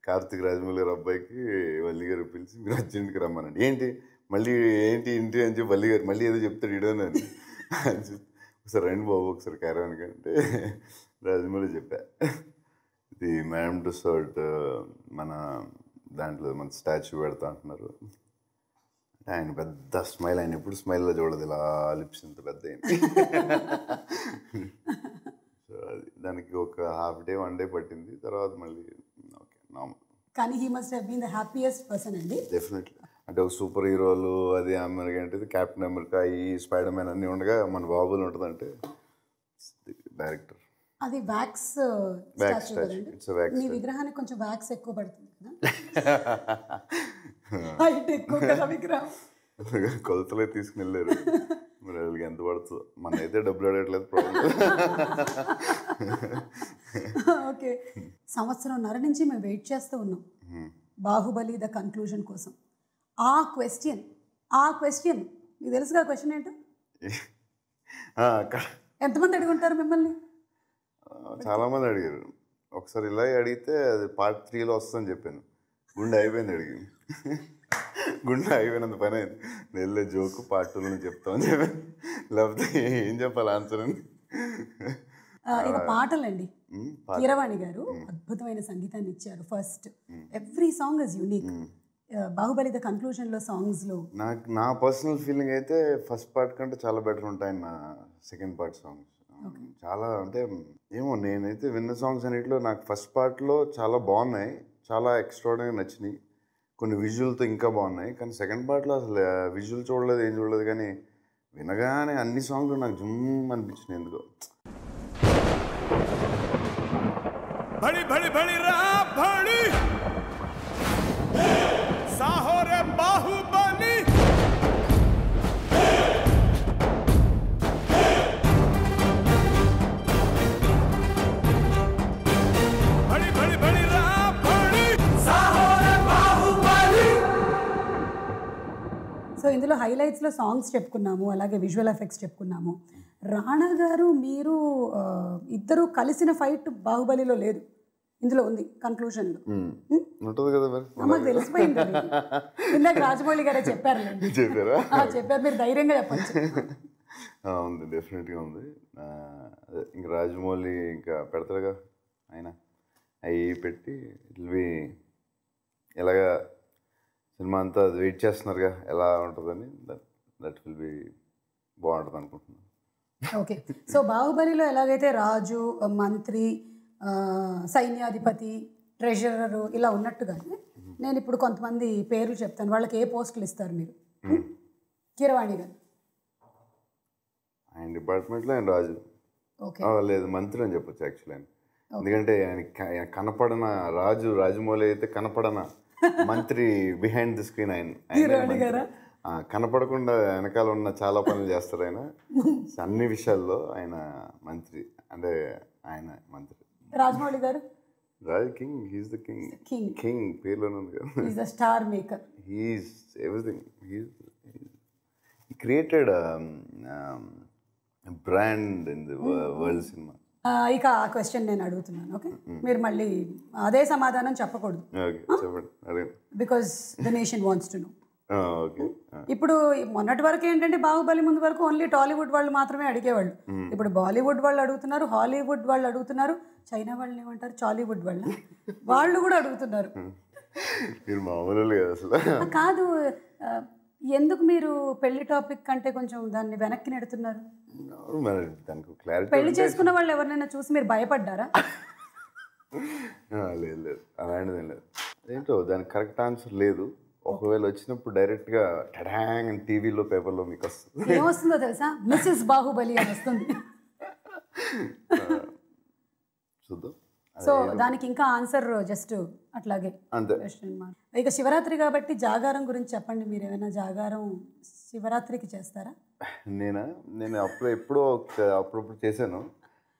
కార్తిక్ రాజమౌళి గారు అబ్బాయికి వల్లి గారు పిలిచి మీరు అర్జెంట్కి రమ్మనండి. ఏంటి మళ్ళీ ఏంటి ఇంటి అని చెప్పి వల్లి గారు మళ్ళీ ఏదో చెప్తాడు ఇడోనని, ఒకసారి రండి బాబు ఒకసారి క్యారవాన్కి అంటే రాజమౌళి చెప్పా ఇది మేడం టుసాడ్ మన దాంట్లో మన స్టాచ్యూ పెడతా అంటున్నారు. అంటే ఆయన పెద్ద స్మైల్, ఆయన ఎప్పుడు స్మైల్లో చూడదు, ఇలా లిప్స్ ఇంత పెద్ద అయింది. సో అది దానికి ఒక హాఫ్ డే 1 day పట్టింది, తర్వాత మళ్ళీ ఓకే నార్మల్. కానీ he must have been the happiest person అండి. డెఫినెట్లీ. అంటే ఒక సూపర్ హీరోలు అది అమెరికా అంటే క్యాప్టెన్ అమెరికా ఈ స్పైడర్ మ్యాన్ అన్నీ ఉండగా మన బాబులు ఉంటుందంటే డైరెక్టర్. అది వ్యాక్స్ స్టాచ్యూ కదండి. మీ విగ్రహానికి కొంచెం వ్యాక్స్ ఎక్కువ పడుతుంది కదా, హైట్ ఎక్కువ కదా విగ్రహం. కొలతలే తీసుకుని వెళ్ళారు. మరి వాళ్ళకి ఎంత పడుతుందో, మన అయితే డబ్బులు అడగట్లేదు ప్రాబ్లం. ఓకే, సంవత్సరంన్నర నుంచి మేము వెయిట్ చేస్తూ ఉన్నాం బాహుబలి ద కన్క్లూజన్ కోసం. ఆ క్వశ్చన్ మీకు తెలుసుగా క్వశ్చన్ ఏంటో? ఎంతమంది అడుగుంటారు మిమ్మల్ని? చాలామంది అడిగారు. ఒకసారి ఇలా అడిగితే అది పార్ట్ 3లో వస్తుందని చెప్పాను. గుండె అయిపోయింది అడిగి, గుండె అయిపోయినంత పని అయింది. వెళ్ళే జోకు పార్ట్ 2లో చెప్తామని చెప్పాను. లేకపోతే ఏం చెప్పాలి ఆన్సర్ అని. ఇక పాటలండి, కీరవాణి గారు అద్భుతమైన సంగీతాన్ని ఇచ్చారు. First every song is unique. Baahubali the కన్క్లూజన్లో సాంగ్స్లో నా పర్సనల్ ఫీలింగ్ అయితే ఫస్ట్ పార్ట్ కంటే చాలా బెటర్ ఉంటాయి నా సెకండ్ పార్ట్ సాంగ్స్. చాలా అంటే ఏమో, నేనైతే విన్న సాంగ్స్ అన్నింటిలో నాకు ఫస్ట్ పార్ట్లో చాలా బాగున్నాయి, చాలా ఎక్స్ట్రాడినరీ నచ్చినాయి. కొన్ని విజువల్తో ఇంకా బాగున్నాయి. కానీ సెకండ్ పార్ట్లో అసలు విజువల్ చూడలేదు, ఏం చూడలేదు. కానీ వినగానే అన్ని సాంగ్లు నాకు జుమ్ అనిపించినాయి ఎందుకో. बड़ी बड़ी बड़ी रा बड़ी साहो रे बाहुबली बड़ी बड़ी बड़ी रा बड़ी साहो रे बाहुबली. సో ఇందులో హైలైట్స్లో సాంగ్స్ చెప్పుకున్నాము, అలాగే విజువల్ ఎఫెక్ట్స్ చెప్పుకున్నాము. రాణా గారు మీరు ఇద్దరు కలిసిన ఫైట్ బాహుబలిలో లేదు, ఇందులో ఉంది కన్క్లూజన్లో. ఉంటుంది కదా మరి, మాకు తెలిసిపోయింది. ఇందాక రాజమౌళి గారే చెప్పారు. చెప్పారు, మీరు ధైర్యంగా చెప్పచ్చు. ఉంది, డెఫినెట్గా ఉంది. ఇంకా రాజమౌళి ఇంకా పెడతారుగా ఆయన, అవి పెట్టి ఇవి ఎలాగా సినిమా అంతా వెయిట్ చేస్తున్నారుగా ఎలా ఉంటుందని. దట్ విల్ బి బాగుంటుంది అనుకుంటున్నాను. ఓకే, సో బాహుబలిలో ఎలాగైతే రాజు, మంత్రి, సైన్యాధిపతి, ట్రెజరరు ఇలా ఉన్నట్టుగానే నేను ఇప్పుడు కొంతమంది పేర్లు చెప్తాను. వాళ్ళకి ఏ పోస్టులు ఇస్తారు మీరు? కీరవాణి గారు ఆయన డిపార్ట్మెంట్లో ఆయన రాజు. ఓకే, లేదు మంత్రి అని చెప్పొచ్చు యాక్చువల్లీ ఆయన. ఎందుకంటే ఆయన కనపడన రాజు, రాజమౌళి అయితే కనపడన మంత్రి, బిహైండ్ ది స్క్రీన్ ఆయన. కనపడకుండా వెనకాల ఉన్న చాలా పనులు చేస్తారు ఆయన. అన్ని విషయాల్లో ఆయన మంత్రి, అంటే ఆయన మంత్రి. Rajamouli garu Raj king, he's the king. King పేర్లోనే ఉంది కదా. He's the star maker, he's everything. He created brand in the world cinema. ఇక ఆ క్వశ్చన్ నేను అడుగుతున్నాను. ఓకే, మీరు మళ్ళీ అదే సమాధానం చెప్పకూడదు, because the nation wants to know. ఇప్పుడు మొన్నటి వరకు ఏంటంటే బాహుబలి ముందు వరకు ఓన్లీ టాలీవుడ్ వాళ్ళు మాత్రమే అడిగేవాళ్ళు. ఇప్పుడు బాలీవుడ్ వాళ్ళు అడుగుతున్నారు, హాలీవుడ్ వాళ్ళు అడుగుతున్నారు, చైనా వాళ్ళని ఏమంటారు, చాలీవుడ్ వాళ్ళు కూడా అడుగుతున్నారు. కాదు, ఎందుకు మీరు పెళ్లి టాపిక్ కంటే కొంచెం దాన్ని వెనక్కి నెడుతున్నారు? పెళ్లి చేసుకున్న వాళ్ళు ఎవరినైనా చూసి మీరు భయపడ్డారా? లేదు లేదు, అలాంటిదేం లేదు. ఏంటో దానికి కరెక్ట్ ఆన్సర్ లేదు. ఒకవేళ వచ్చినప్పుడు డైరెక్ట్గా టడాంగ్ అని టీవీలో, పేపర్లో మీకు వస్తుంది. ఏమొస్తుందో తెలుసా? మిస్సెస్ బాహుబలి అని వస్తుంది. చూద్దాం. సో దానికి ఇంకా ఆన్సర్ జస్ట్ అట్లాగే అంతే. ఇక శివరాత్రి కాబట్టి జాగారం గురించి చెప్పండి. మీరు ఏమైనా జాగారం శివరాత్రికి చేస్తారా? నేను అప్పుడప్పుడు చేశాను.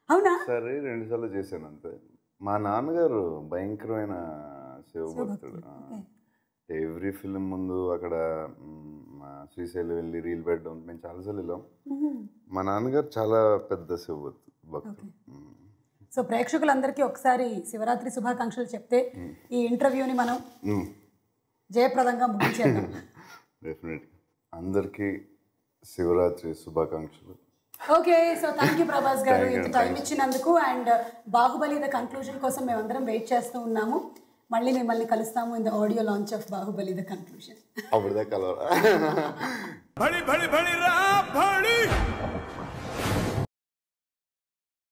అవునా? సరే 2 సార్లు చేశాను అంతే. మా నాన్నగారు భయంకరమైన శివభక్తుడు. ఎవ్రీ ఫిల్మ్ ముందు అక్కడ శ్రీశైలం వెళ్ళి రీల్ పెట్టడం మేము చాలాసార్లు వెళ్ళాం. మా నాన్నగారు చాలా పెద్ద శివభక్తుడు. సో ప్రేక్షకులందరికీ ఒకసారి శివరాత్రి శుభాకాంక్షలు చెప్తే ఈ ఇంటర్వ్యూని మనం జయప్రదంగా ముగించేద్దాం. డెఫినెట్గా అందరికీ శివరాత్రి శుభాకాంక్షలు. Okay, so thank you Prabhas గారు ఇంత టైం ఇచ్చినందుకు. అండ్ బాహుబలి ద కన్క్లూజన్ కోసం మేమందరం వెయిట్ చేస్తూ ఉన్నాము. మళ్ళీ మిమ్మల్ని కలుస్తాము in the audio launch of Baahubali the conclusion. అప్పుడుదా కలవరా?